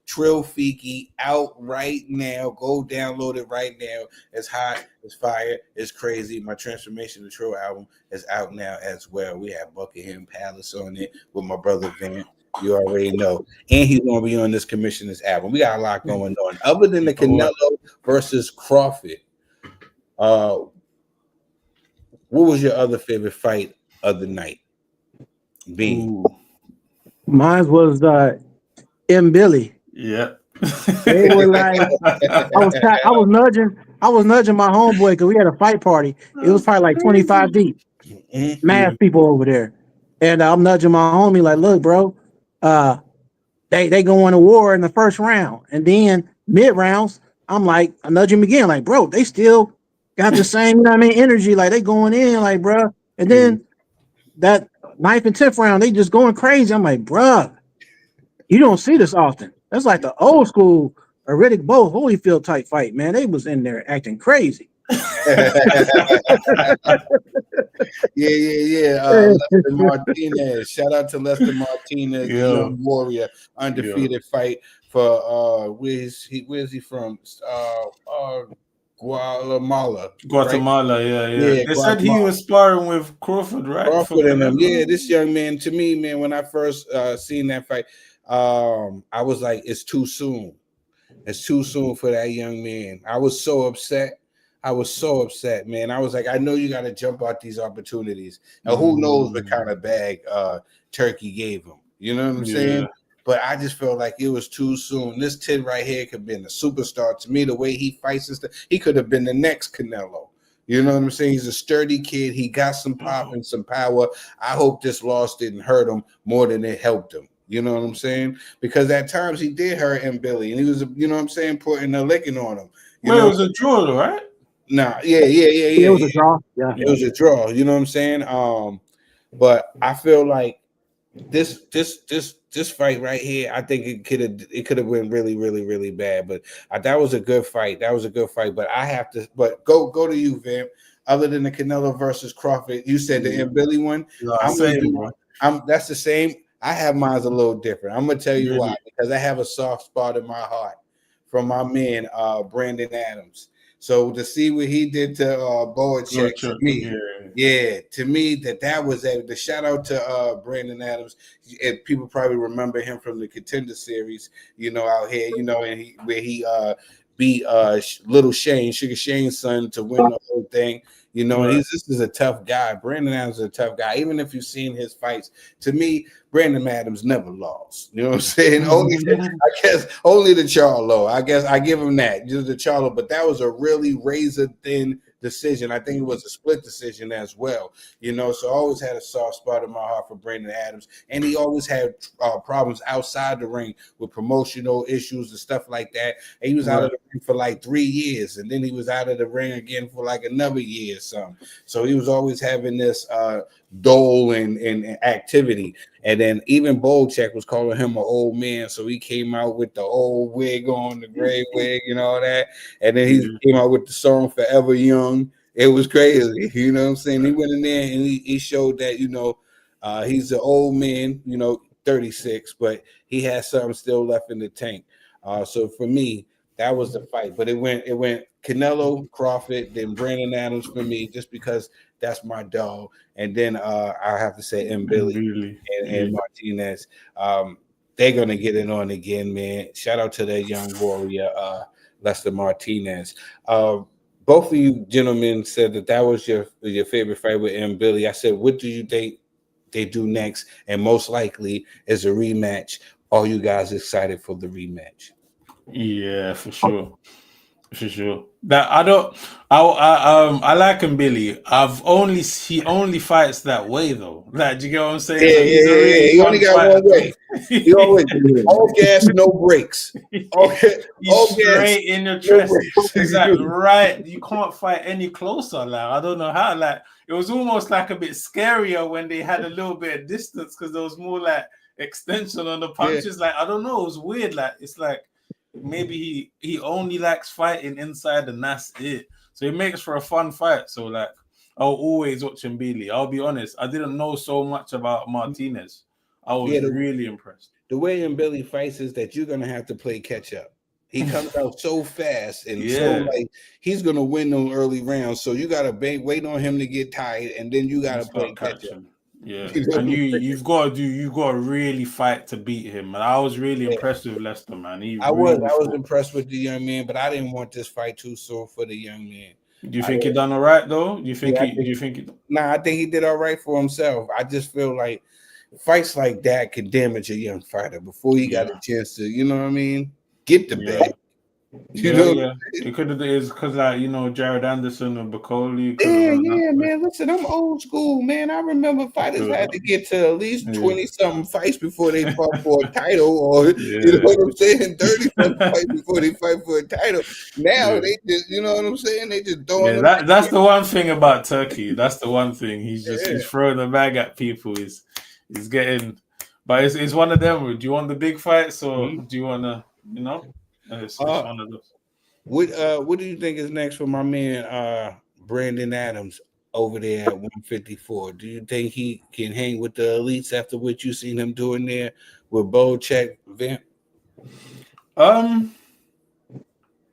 Trill Fiki out right now. Go download it right now. It's hot, it's fire, it's crazy. My Transformation to Trill album is out now as well. We have Buckingham Palace on it with my brother Van. You already know. And he's going to be on this Commissioner's album. We got a lot going on. Other than the Canelo versus Crawford, what was your other favorite fight of the night? Mine was M. Billy. Yeah. They were like, I was nudging my homeboy because we had a fight party. It was probably like 25 deep. Mass people over there. And I'm nudging my homie like, look, bro, they going to war in the first round. And then mid rounds, I'm nudging him again, like, bro, they still got the same, energy. Like they going in, like, bro. And then that 9th and 10th round, they just going crazy. I'm like, bro, you don't see this often. That's like the old school Riddick Bowe Holyfield type fight, man. They was in there acting crazy. Yeah. Lester Martinez. Shout out to Lester Martinez, young warrior, undefeated fight for where's he from? Guatemala, right? Guatemala, yeah. Yeah, They said he Guatemala. was sparring with Crawford, right? For Crawford and them. Canelo. Yeah, this young man, to me, man, when I first seen that fight, I was like, it's too soon. It's too soon for that young man. I was so upset. I was so upset, man. I was like, I know you got to jump out these opportunities. And who knows what kind of bag Turkey gave him. You know what I'm saying? But I just felt like it was too soon. This kid right here could have been a superstar. To me, the way he fights and stuff, he could have been the next Canelo. You know what I'm saying? He's a sturdy kid. He got some pop and some power. I hope this loss didn't hurt him more than it helped him. You know what I'm saying? Because at times he did hurt him, Billy, and he was, you know what I'm saying, putting a licking on him. You Well, know? it was a draw, right? Nah, It was a draw. Yeah. It was a draw. You know what I'm saying? But I feel like this fight right here, I think it could have went really, really, really bad. But that was a good fight. That was a good fight. But I have to. But go to you, Vamp. Other than the Canelo versus Crawford, you said the Billy one. No, I'm gonna same, do. bro. That's the same. I have mine's a little different. I'm gonna tell you Really? why, because I have a soft spot in my heart from my man Brandon Adams. So to see what he did to Boacek, to me, to me that was the shout out to Brandon Adams. And people probably remember him from the Contender Series, you know, out here, you know, and where he beat Little Shane, Sugar Shane's son, to win the whole thing. You know, and this is a tough guy. Brandon Adams is a tough guy. Even if you've seen his fights, to me, Brandon Adams never lost. You know what I'm saying? I guess only the Charlo. I guess I give him that. Just the Charlo, but that was a really razor thin decision. I think it was a split decision as well. You know, so I always had a soft spot in my heart for Brandon Adams, and he always had problems outside the ring with promotional issues and stuff like that. And he was out of the ring for like 3 years, and then he was out of the ring again for like another year or something. So he was always having this dole and activity. And then even Boacek was calling him an old man, so he came out with the old wig on, the gray wig, and all that. And then he came out with the song "Forever Young." It was crazy, you know what I'm saying? He went in there and he showed that, you know, he's an old man, you know, 36, but he has something still left in the tank. So for me, that was the fight. But it went Canelo, Crawford, then Brandon Adams for me, just because that's my dog. And then I have to say Billy and Martinez. They're gonna get it on again, man. Shout out to that young warrior, Lester Martinez. Both of you gentlemen said that was your favorite fight with Billy. I said, what do you think they do next? And most likely is a rematch. Are you guys excited for the rematch? Yeah, for sure. For sure. That I like him, Billy. He only fights that way though. Like, do you get what I'm saying? Yeah, Really he only got one way. He always all gas, no brakes. Okay, he's straight in your chest. Exactly right. You can't fight any closer. Like, I don't know how. Like, it was almost like a bit scarier when they had a little bit of distance because there was more like extension on the punches. Like, I don't know. It was weird. Like, it's like maybe he only likes fighting inside and that's it. So it makes for a fun fight. So like I'll always watch Billy. I'll be honest, I didn't know so much about Martinez. I was really impressed. The way Billy fights is that you're gonna have to play catch up. He comes out so fast and so like he's gonna win those early rounds. So you gotta wait on him to get tired, and then you gotta play catch up. Yeah, and you've got to really fight to beat him. And I was really impressed with Lester, man. I was impressed with the young man, but I didn't want this fight too soon for the young man. Do you think he done all right though? I think he did all right for himself. I just feel like fights like that can damage a young fighter before he got a chance to, you know what I mean, get the bag. You know, it could have is because like Jared Anderson and Bacoli. Man. Listen, I'm old school, man. I remember fighters had to get to at least 20-something fights before they fought for a title, or you know what I'm saying, 30-something fights before they fight for a title. Now they just, you know what I'm saying, they just throwing. That's the one thing about Turkey. That's the one thing he's throwing the bag at people. He's getting, but it's one of them. Do you want the big fights or do you want to, It's one of those. What do you think is next for my man Brandon Adams over there at 154? Do you think he can hang with the elites after what you seen him doing there with Boacek, Vamp?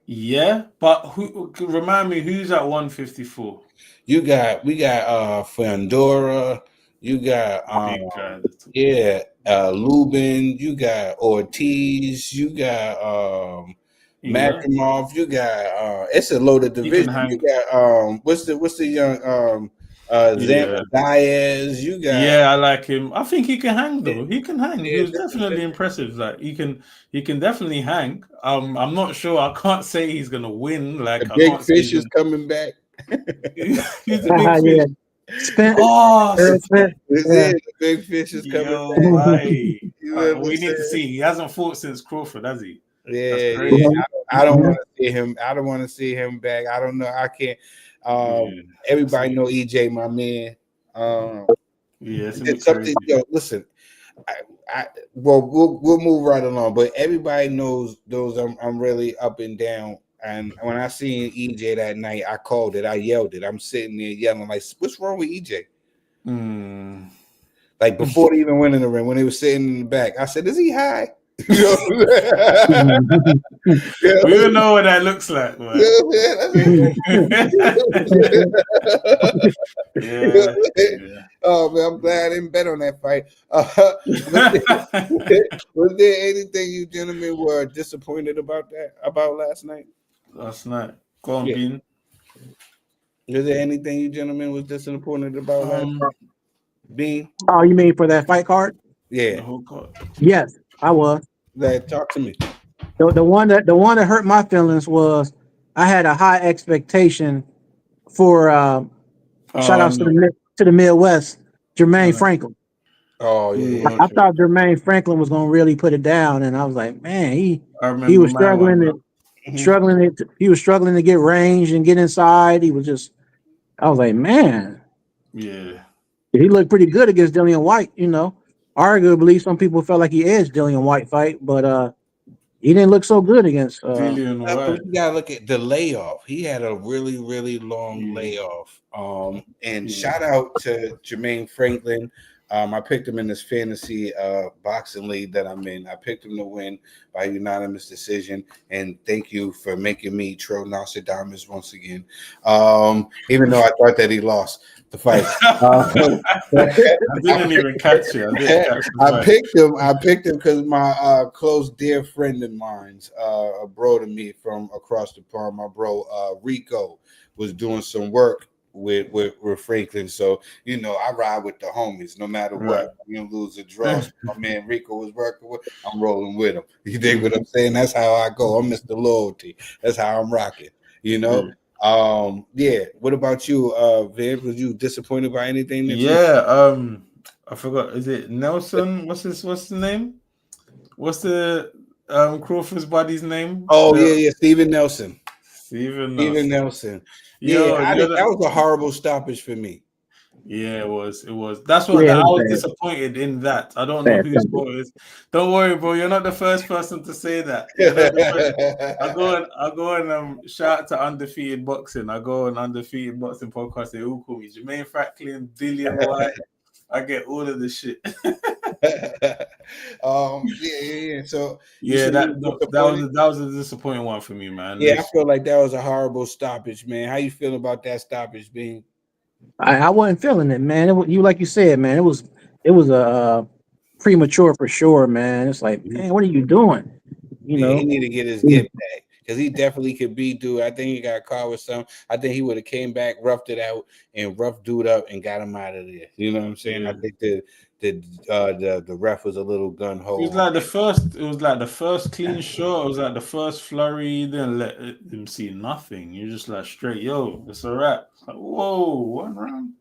Yeah, but who remind me who's at 154? We got Fandora, you got Big guy. yeah, Lubin, you got Ortiz, you got Yeah, Makimov, you got it's a loaded he can division. You hang. got what's the young Yeah, Xander Diaz, you got yeah, I like him. I think he can hang yeah, though. He can hang. He yeah, was definitely impressive. Like he can definitely hang. I'm not sure. I can't say he's gonna win. the Like I big can't say he's fish is gonna. coming back. He's the big fish. Yeah, Spence. Oh, Spence. This Yeah. is the big fish is coming yo, back. You know what I'm we need to saying? see. He hasn't fought since Crawford, has he? That's Yeah, yeah. crazy. I don't want to see him. I don't want to see him back. I don't know. I can't. Yeah, Everybody know EJ, my man. yeah, it's a bit It's something. crazy. Yo, listen. I, well, we'll move right along. But everybody knows I'm really up and down. And when I seen EJ that night, I called it. I yelled it. I'm sitting there yelling like, "What's wrong with EJ?" Mm. Like before they even went in the ring, when they were sitting in the back, I said, "Is he high?" You know We don't know what that looks like, man. Yeah, yeah. Oh man, I'm glad I didn't bet on that fight. Was there anything you gentlemen were disappointed about last night? Last night. Go on, Yeah. Bean. Was there anything you gentlemen was disappointed about last night? Bean? Oh, you mean for that fight card? The Yeah. whole court. Yes, I was. Talk to me. The one that hurt my feelings was I had a high expectation for shout Oh outs no. to the Midwest, Jermaine Uh, Franklin. Oh yeah. ooh, I thought Jermaine Franklin was gonna really put it down, and I was like, man, I he remember was my one now. he was struggling to get range and get inside. I was like, man, Yeah. he looked pretty good against Dillian White. Arguably, some people felt like he edged Dillian White fight, but he didn't look so good against. Dillian But White. you gotta look at the layoff. He had a really, really long Yeah. layoff. And Yeah. shout out to Jermaine Franklin. I picked him in this fantasy boxing league that I'm in. I picked him to win by unanimous decision. And thank you for making me Trill Nostradamus once again. Even though I thought that he lost the fight. I didn't even catch it. I didn't catch the fight. I picked him because my close dear friend of mine's, a bro to me from across the pond, my bro Rico was doing some work with Franklin. So I ride with the homies no matter what. Right. You lose or draw. So my man Rico was working with. I'm rolling with him. You dig what I'm saying? That's how I go. I'm Mr. Loyalty. That's how I'm rocking. Yeah. Yeah. What about you, Viv? Was you disappointed by anything? Yeah. I forgot. Is it Nelson? What's the name? What's the Crawford's buddy's name? Oh yeah, Steven Nelson. Steven Nelson. Yo, Yeah, that was a horrible stoppage for me. Yeah, it was. That's what I was disappointed in that. I don't know whose fault it is. Don't worry, bro. You're not the first person to say that. You're not the first. I go and shout out to Undefeated Boxing. I go on Undefeated Boxing podcast. They all call me Jermaine Franklin, Dillian White. I get all of the shit. Yeah. So yeah, that was a disappointing one for me, man. Yeah, I feel like that was a horrible stoppage, man. How you feel about that stoppage, Bean? I wasn't feeling it, man. Like you said, man. It was a premature for sure, man. It's like, man, what are you doing? He need to get his get back because he definitely could be dude. I think he got caught with some. I think he would have came back, roughed it out, and roughed dude up and got him out of there. You know what I'm saying? Yeah. I think the ref was a little gun ho. It was like the first clean shot. It was like the first flurry. You didn't let him see nothing. You're just like straight, yo, it's a wrap. Like, whoa, 1 round.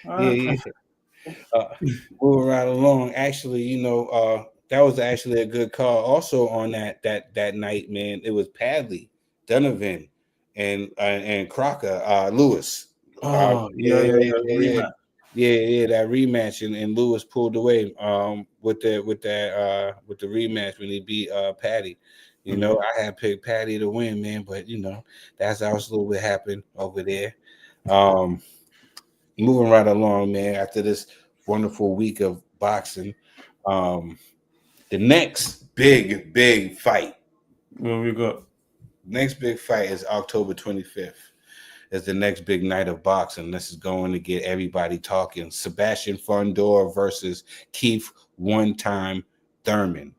Yeah. Moving right along. Actually, that was actually a good call. Also on that night, man, it was Padley, Donovan, and Crocker, Lewis. Oh, yeah. That rematch, and Lewis pulled away with the rematch when he beat Patty. I had picked Patty to win, man, but that's how it's a little bit happened over there. Moving right along, man. After this wonderful week of boxing, the next big fight. What we got? Next big fight is October 25th. Is the next big night of boxing. This is going to get everybody talking. Sebastian Fundora versus Keith one-time Thurman.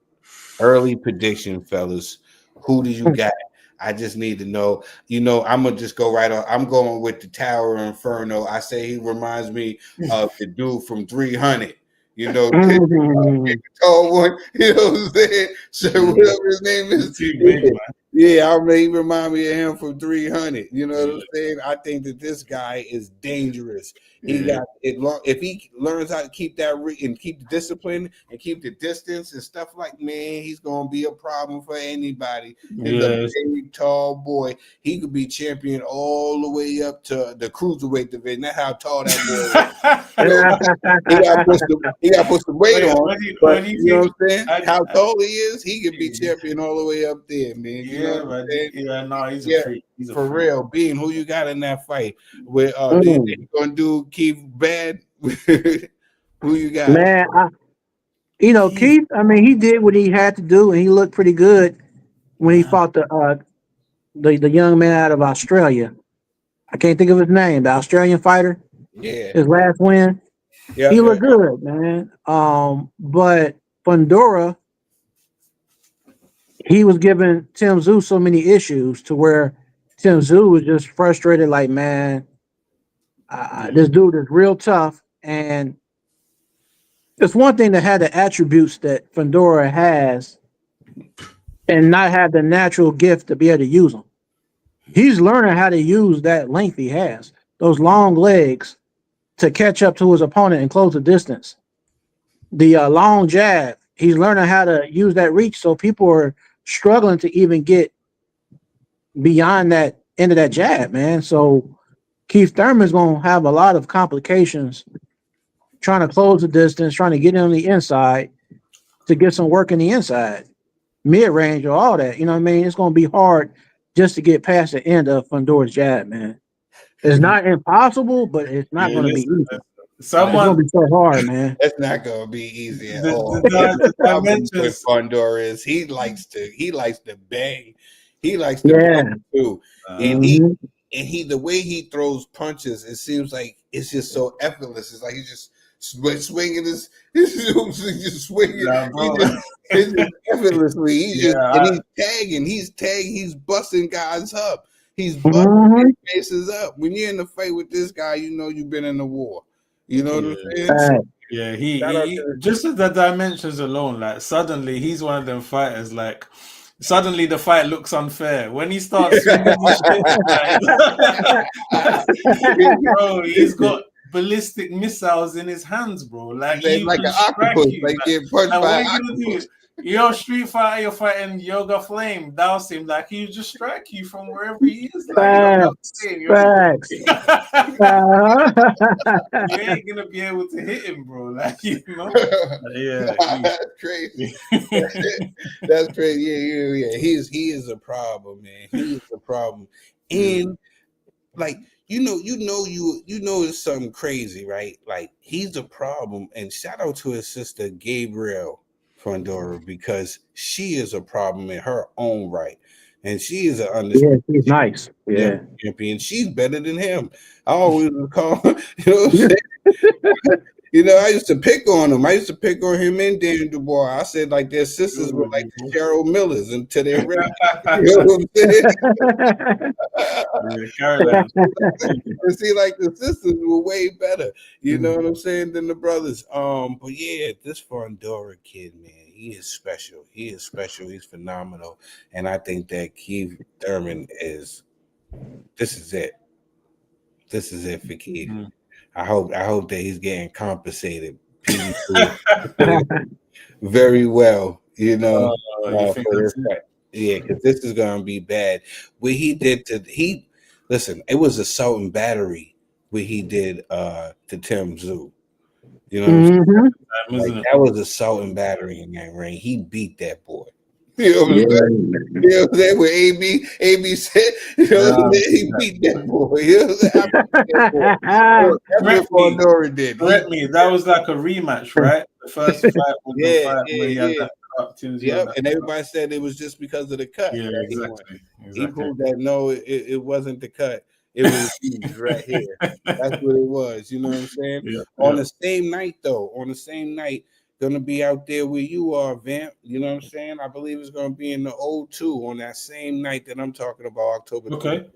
Early prediction, fellas. Who do you got? I just need to know. You know, I'm gonna just go right on. I'm going with the Tower Inferno. I say he reminds me of the dude from 300. You know, the tall one. You know what I'm saying? So whatever his name is. Too big, man. Yeah, I mean, he remind me of him from 300. You know what I'm saying? I think that this guy is dangerous. He got it long. If he learns how to keep that and keep the discipline and keep the distance and stuff like, man, he's gonna be a problem for anybody. He's a big, tall boy. He could be champion all the way up to the cruiserweight division. That's how tall that boy is. he got to put some weight on. You know what I'm saying? How tall he is, he could be champion all the way up there, man. You know what I'm saying? No, he's a freak. He's for real. Bean, who you got in that fight? With you gonna do Keith bad? Who you got? Man, Keith, I mean, he did what he had to do, and he looked pretty good when he fought the young man out of Australia. I can't think of his name, the Australian fighter. Yeah. His last win. Yeah, he looked good, man. But Fundora, he was giving Tim Tszyu so many issues to where Tim Tszyu was just frustrated, like, man, this dude is real tough. And it's one thing to have the attributes that Fundora has and not have the natural gift to be able to use them. He's learning how to use that length he has, those long legs, to catch up to his opponent and close the distance. The long jab, he's learning how to use that reach, so people are struggling to even get beyond that end of that jab, man. So Keith Thurman's going to have a lot of complications trying to close the distance, trying to get in on the inside to get some work in the inside, mid-range or all that. You know what I mean? It's going to be hard just to get past the end of Fundora's jab, man. It's not impossible, but it's not going to be easy. It's going to be so hard, man. It's not going to be easy at all. The problem with Fundora is he likes to bang. He likes to bang too. And he the way he throws punches, it seems like it's just so effortless. It's like he's just swinging his just swinging. It's just effortlessly. He's tagging. He's busting guys up. He's busting faces up. When you're in the fight with this guy, you know you've been in the war. You know what I'm saying? Yeah, he just the dimensions alone, like suddenly he's one of them fighters, like suddenly the fight looks unfair. When he starts swinging his shit, bro, he's got ballistic missiles in his hands, bro. Like an octopus, like getting punched by an octopus. You're Street Fighter, you're fighting Yoga Flame, douse him, like he'll just strike you from wherever he is. Like, Facts. You ain't gonna be able to hit him, bro. Like, you know. That's crazy. That's crazy. Yeah. He is a problem, man. He is a problem. And like you know it's something crazy, right? Like he's a problem. And shout out to his sister Gabrielle Fundora, because she is a problem in her own right, and she is she's nice. Champion. She's better than him. I always call her, you know what I'm saying? You know, I used to pick on him. I used to pick on him and Dan Dubois. I said like their sisters were like the Cheryl Millers until they ran. You know what I'm saying? And see, like the sisters were way better. You know what I'm saying, than the brothers. But yeah, this Fundora kid, man, he is special. He is special. He's phenomenal. And I think that Keith Thurman this is it. This is it for Keith. I hope that he's getting compensated very well, you know. For this fight. Yeah, because this is gonna be bad. What he did listen, it was assault and battery what he did to Tim Tszyu. You know what I'm saying? Like, that was assault and battery in that ring. He beat that boy. You know what I'm saying? You know what I'm saying? When AB said, you know what I'm saying? He beat that boy. You know what I'm saying? That's what Fundora did. Correct me. That was like a rematch, right? The first fight was the fight where he had that Yep, and everybody said it was just because of the cut. Yeah, that exactly. He proved that no, it wasn't the cut. It was huge right here. That's what it was. You know what I'm saying? Yeah, On the same night, though, gonna be out there where you are, Vamp. You know what I'm saying? I believe it's gonna be in the O2 on that same night that I'm talking about, October 25th.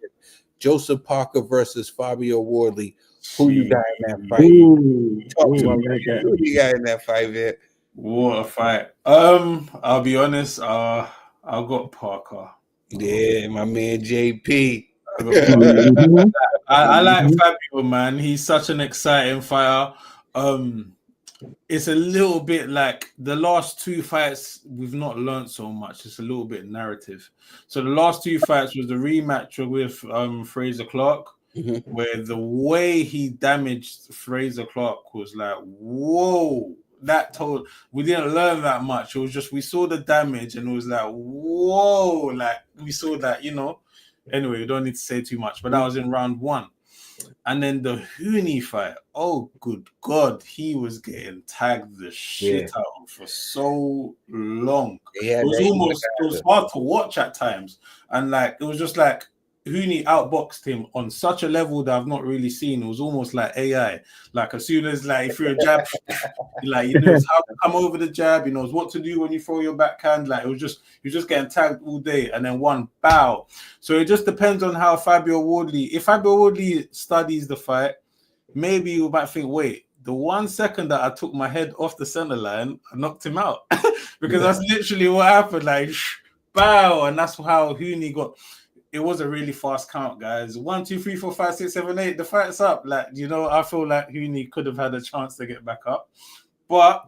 Joseph Parker versus Fabio Wardley. Who you got in that fight? Talk to me. Who you got in that fight, Vamp? What a fight. I'll be honest, I got Parker. Yeah, my man JP. I like Fabio, man. He's such an exciting fighter. It's a little bit like the last two fights, we've not learned so much. It's a little bit narrative. So the last two fights was the rematch with Fraser Clark, where the way he damaged Fraser Clark was like, whoa. We didn't learn that much. It was just we saw the damage and it was like, whoa, like we saw that, you know. Anyway, we don't need to say too much, but that was in round one. And then the Hooney fight, oh good God, he was getting tagged the shit out of for so long. It was hard to watch at times. And like it was just like Hooney outboxed him on such a level that I've not really seen. It was almost like AI. Like as soon as like if you're a jab, like he knows how to come over the jab, he knows what to do when you throw your backhand. Like you're just getting tagged all day, and then one bow. So it just depends on how Fabio Wardley. If Fabio Wardley studies the fight, maybe you might think, wait, the 1 second that I took my head off the center line, I knocked him out. Because that's literally what happened. Like bow, and that's how Hooney got. It was a really fast count, guys. 1, 2, 3, 4, 5, 6, 7, 8. The fight's up. Like, you know, I feel like Hooney could have had a chance to get back up. But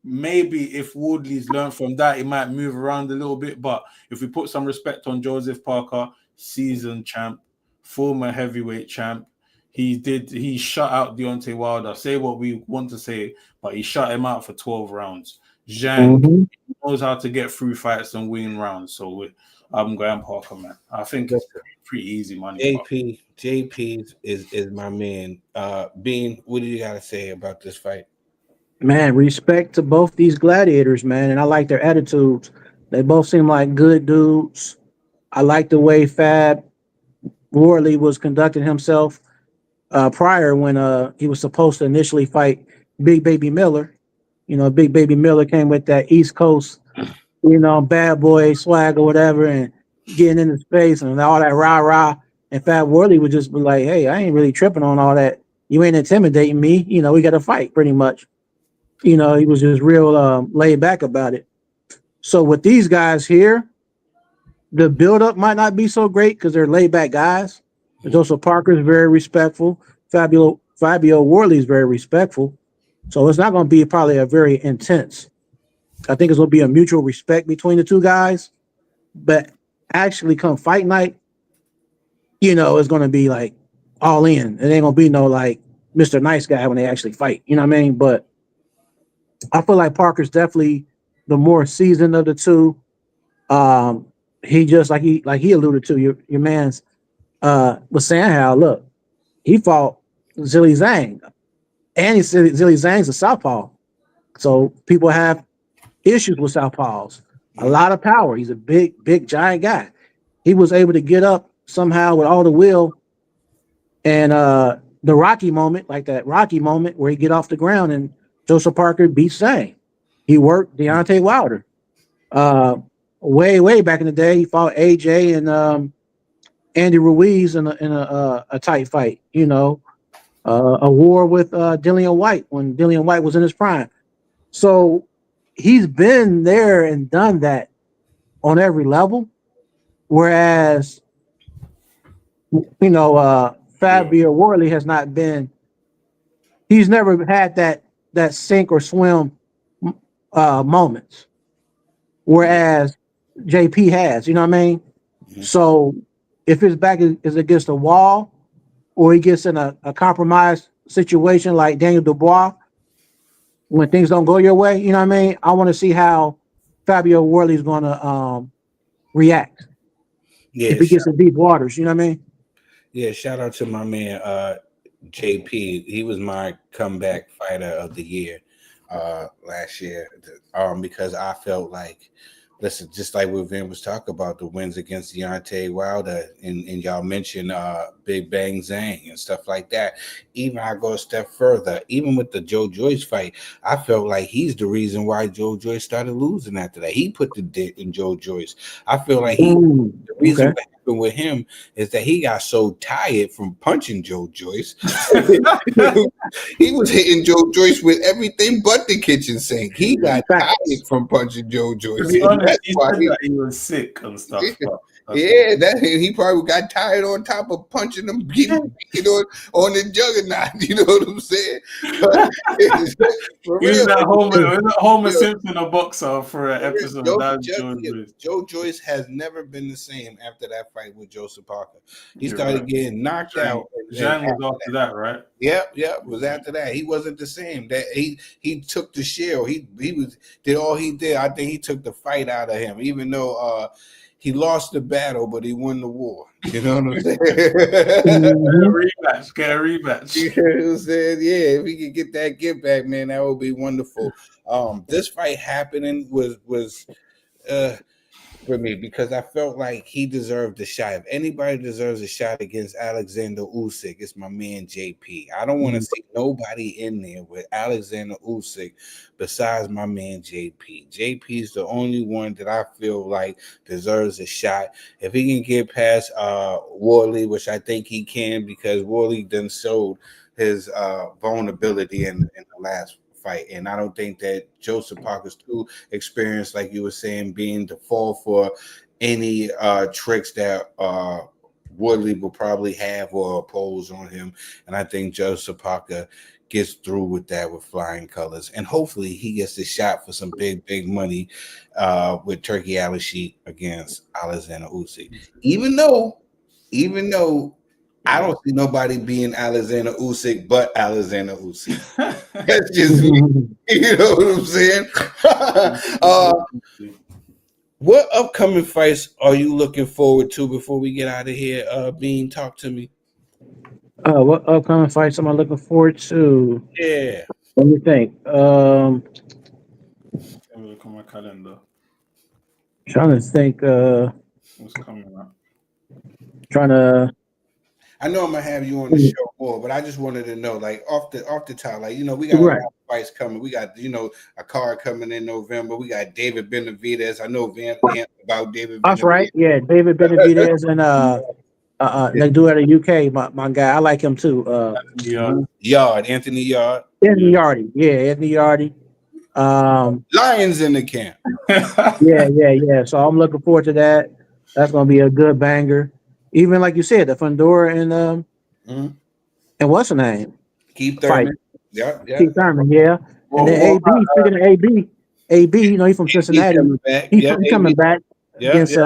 maybe if Wardley's learned from that, he might move around a little bit. But if we put some respect on Joseph Parker, seasoned champ, former heavyweight champ, he shut out Deontay Wilder. Say what we want to say, but he shut him out for 12 rounds. Zhang knows how to get through fights and win rounds. So I'm going Parker, man. I think it's pretty easy money. JP is my man. Bean, what do you got to say about this fight? Man, respect to both these gladiators, man, and I like their attitudes. They both seem like good dudes. I like the way Fab Wardley was conducting himself prior when he was supposed to initially fight Big Baby Miller. You know, Big Baby Miller came with that East Coast, you know, bad boy swag or whatever, and getting in his face and all that rah-rah. And Fab Wardley would just be like, hey, I ain't really tripping on all that. You ain't intimidating me. You know, we got to fight pretty much. You know, he was just real laid back about it. So with these guys here, the buildup might not be so great because they're laid back guys. Joseph Parker is very respectful. Fabio Wardley is very respectful. So it's not going to be probably a very intense. I think it's going to be a mutual respect between the two guys. But actually come fight night, you know, it's going to be like all in. It ain't going to be no like Mr. Nice Guy when they actually fight. You know what I mean? But I feel like Parker's definitely the more seasoned of the two. He just like he alluded to, your man's was saying how, look, he fought Zilly Zhang. And he said Zilly Zhang's a southpaw. So people have issues with southpaws. A lot of power. He's a big, giant guy. He was able to get up somehow with all the will. And the Rocky moment, like that Rocky moment where he get off the ground and Joseph Parker beats Zhang. He worked Deontay Wilder. Way back in the day, he fought AJ and Andy Ruiz in a tight fight, you know. A war with Dillian White when Dillian White was in his prime. So he's been there and done that on every level. Whereas, you know, Fabio Wardley has not been, he's never had that sink or swim moments. Whereas JP has, you know what I mean? Mm-hmm. So if his back is against a wall, or he gets in a compromised situation like Daniel Dubois, when things don't go your way, you know what I mean? I want to see how Fabio Wardley is going to react if he gets in deep waters, you know what I mean? Yeah, shout out to my man JP. He was my comeback fighter of the year. last year, because I felt like, listen, just like what Vin was talking about, the wins against Deontay Wilder, and y'all mentioned Big Bang Zhang and stuff like that. Even I go a step further, even with the Joe Joyce fight, I felt like he's the reason why Joe Joyce started losing after that. He put the dent in Joe Joyce. I feel like the reason what happened with him is that he got so tired from punching Joe Joyce. He was hitting Joe Joyce with everything but the kitchen sink. He got tired from punching Joe Joyce. To be honest, he said that he was sick and stuff. Yeah, that he probably got tired on top of punching them, getting on the juggernaut. You know what I'm saying? He was that Homer Simpson, a boxer, for an episode. Joe Joyce has never been the same after that fight with Joseph Parker. He started getting knocked out. Zhang was after that, right? Yep. Was after that. He wasn't the same. That he took the shield. He did all he did. I think he took the fight out of him, even though he lost the battle, but he won the war. You know what I'm saying? Get a rematch. You know what I'm saying? Yeah, if we could get that get back, man, that would be wonderful. This fight happening was for me, because I felt like he deserved a shot. If anybody deserves a shot against Alexander Usyk, it's my man JP. I don't want to see nobody in there with Alexander Usyk besides my man JP. JP is the only one that I feel like deserves a shot. If he can get past Worley, which I think he can, because Worley done showed his vulnerability in the last fight, and I don't think that Joseph Parker's too experienced, like you were saying, being the fall for any tricks that Woodley will probably have or oppose on him. And I think Joseph Parker gets through with that with flying colors, and hopefully he gets the shot for some big money with Turkey Al-Sheikh against Alexander Usyk. Even though I don't see nobody being Alexander Usyk but Alexander Usyk. That's just me. You know what I'm saying? What upcoming fights are you looking forward to before we get out of here? Bean, talk to me. What upcoming fights am I looking forward to? Yeah. Let me think. Let me look at my calendar. Trying to think. What's coming up? I know I'm gonna have you on the show more, but I just wanted to know, like off the top, like, you know, we got a lot of fights coming. We got, you know, a card coming in November. We got David Benavidez. I know Van about David. That's right. Yeah, David Benavidez and the dude out of UK, my guy. I like him too. Anthony Yard. Anthony Yardy. Yeah, Anthony Yardy. Lions in the camp. Yeah. So I'm looking forward to that. That's gonna be a good banger. Even like you said, the Fundora and what's her name? Keith Thurman. Yeah. Keith Thurman, yeah. And then AB, speaking of AB, you know, he's from Cincinnati. He's coming back against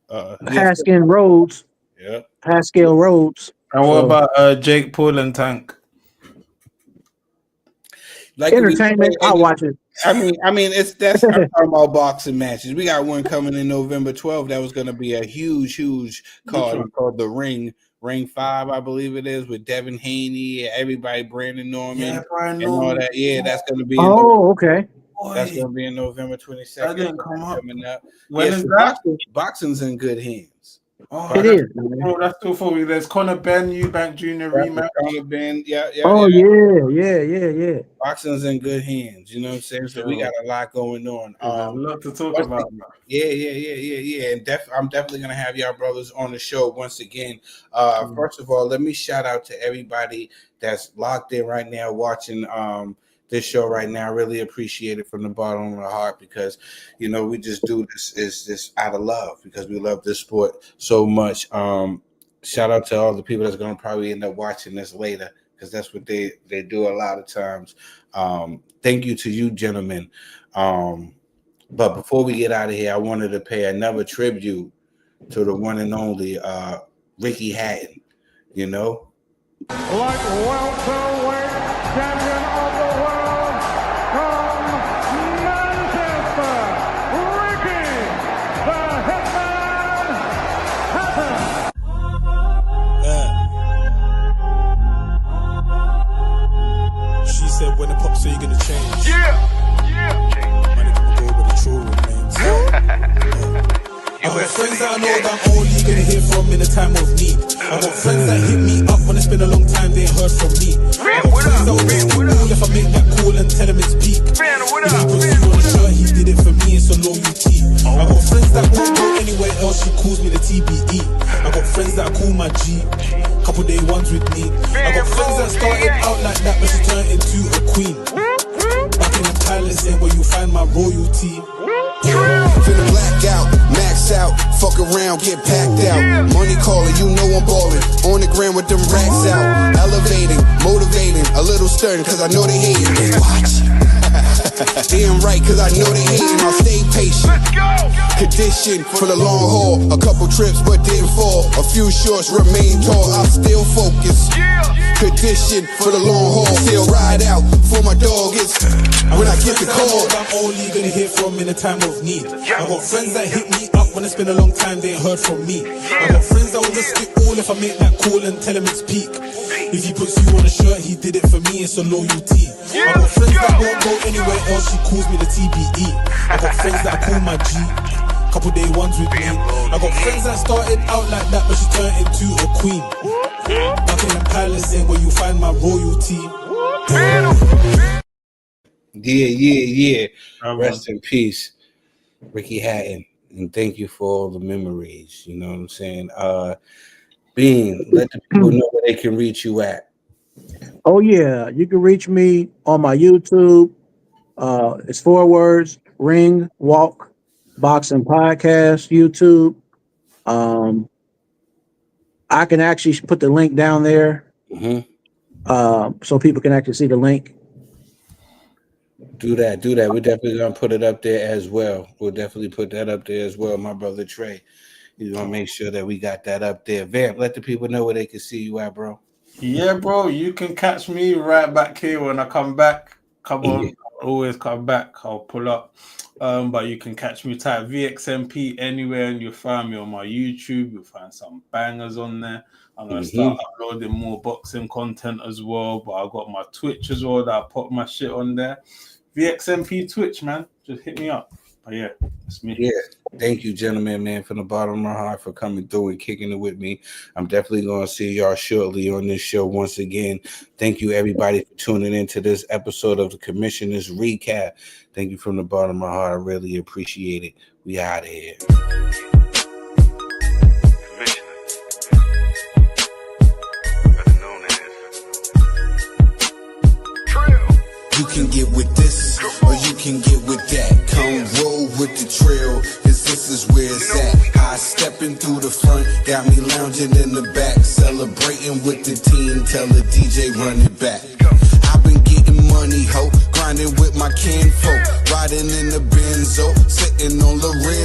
Haskell Rhodes. Yeah. Haskell Rhodes. And what about Jake Paul and Tank? Like entertainment, I'll watch it. I mean, that's I'm talking about boxing matches. We got one coming in November 12th. That was going to be a huge card called the Ring 5, I believe it is, with Devin Haney, everybody, Brandon Norman, and all that. Yeah, that's going to be. Okay. That's going to be in November 22nd. That didn't come up. Coming up. When is that? Boxing's in good hands. Oh, it is. Oh, that's still for me. There's Conor Ben, Eubank Jr. rematch. Conor Ben, yeah. Yeah. Boxing's in good hands. You know what I'm saying? So we got a lot going on. A lot to talk about. Yeah. And I'm definitely gonna have y'all brothers on the show once again. First of all, let me shout out to everybody that's locked in right now watching this show right now. I really appreciate it from the bottom of my heart, because, you know, we just do this is just out of love, because we love this sport so much. Shout out to all the people that's going to probably end up watching this later, because that's what they do a lot of times. Thank you to you, gentlemen. But before we get out of here, I wanted to pay another tribute to the one and only Ricky Hatton. You know, like welterweight champion of the world from Manchester, Ricky the Hitman Hatton. She said, when the pop say you're gonna change, friends that I know that I'm only gonna hear from in a time of need. I got friends that hit me up when it's been a long time they ain't heard from me. I got friends that will risk it all if I make that call and tell him it's peak. If he puts you on a shirt, he did it for me, it's a loyalty. I got friends that won't go anywhere else, she calls me the TBE. I got friends that I call my G, couple day ones with me. I got friends that started out like that but she turned into a queen. Back in the palace ain't where you find my royalty. Finna black out, max out, fuck around, get packed out. Money calling, you know I'm ballin'. On the ground with them racks out. Elevating, motivating, a little stern, cause I know they hating. Watch. Damn right, cause I know they hating. I'll stay patient. Condition for the long haul. A couple trips but didn't fall. A few shorts remain tall. I'm still focused. Condition for the long haul. Still ride out for my dog. It's when I get the call. I'm only gonna hear from in a time of need. I got friends that hit me up when it's been a long time they ain't heard from me. I got friends that will risk it all if I make that call and tell him it's peak. If he puts you on a shirt, he did it for me, it's a loyalty. I got friends that won't go anywhere else, she calls me the TBE. I got friends that I call my G, couple day ones with me. I got friends that started out like that but she turned into a queen. Back in the palace ain't where you find my royalty. Yeah. Rest in peace, Ricky Hatton, and thank you for all the memories. You know what I'm saying? Bean, let the people know where they can reach you at. Oh yeah, you can reach me on my YouTube. It's 4 words: Ring Walk Boxing Podcast YouTube. I can actually put the link down there, so people can actually see the link. Do that. We're definitely gonna put it up there as well. We'll definitely put that up there as well. My brother Trey, he's gonna make sure that we got that up there. Vamp, let the people know where they can see you at, bro. Yeah, bro, you can catch me right back here when I come back. Come on, always come back. I'll pull up. But you can catch me, type VXMP anywhere, and you'll find me on my YouTube. You'll find some bangers on there. I'm gonna start uploading more boxing content as well. But I got my Twitch as well that I put my shit on there. VXMP Twitch, man. Just hit me up. But yeah, that's me. Yeah. Thank you, gentlemen, man, from the bottom of my heart for coming through and kicking it with me. I'm definitely going to see y'all shortly on this show once again. Thank you, everybody, for tuning in to this episode of the Commissioner's Recap. Thank you from the bottom of my heart. I really appreciate it. We out of here. You can get with this, or you can get with that. Come roll with the Trill, cause this is where it's at. High stepping through the front, got me lounging in the back. Celebrating with the team, tell the DJ run it back. I've been getting money, ho, grinding with my kinfolk. Riding in the Benzo, sitting on the rim.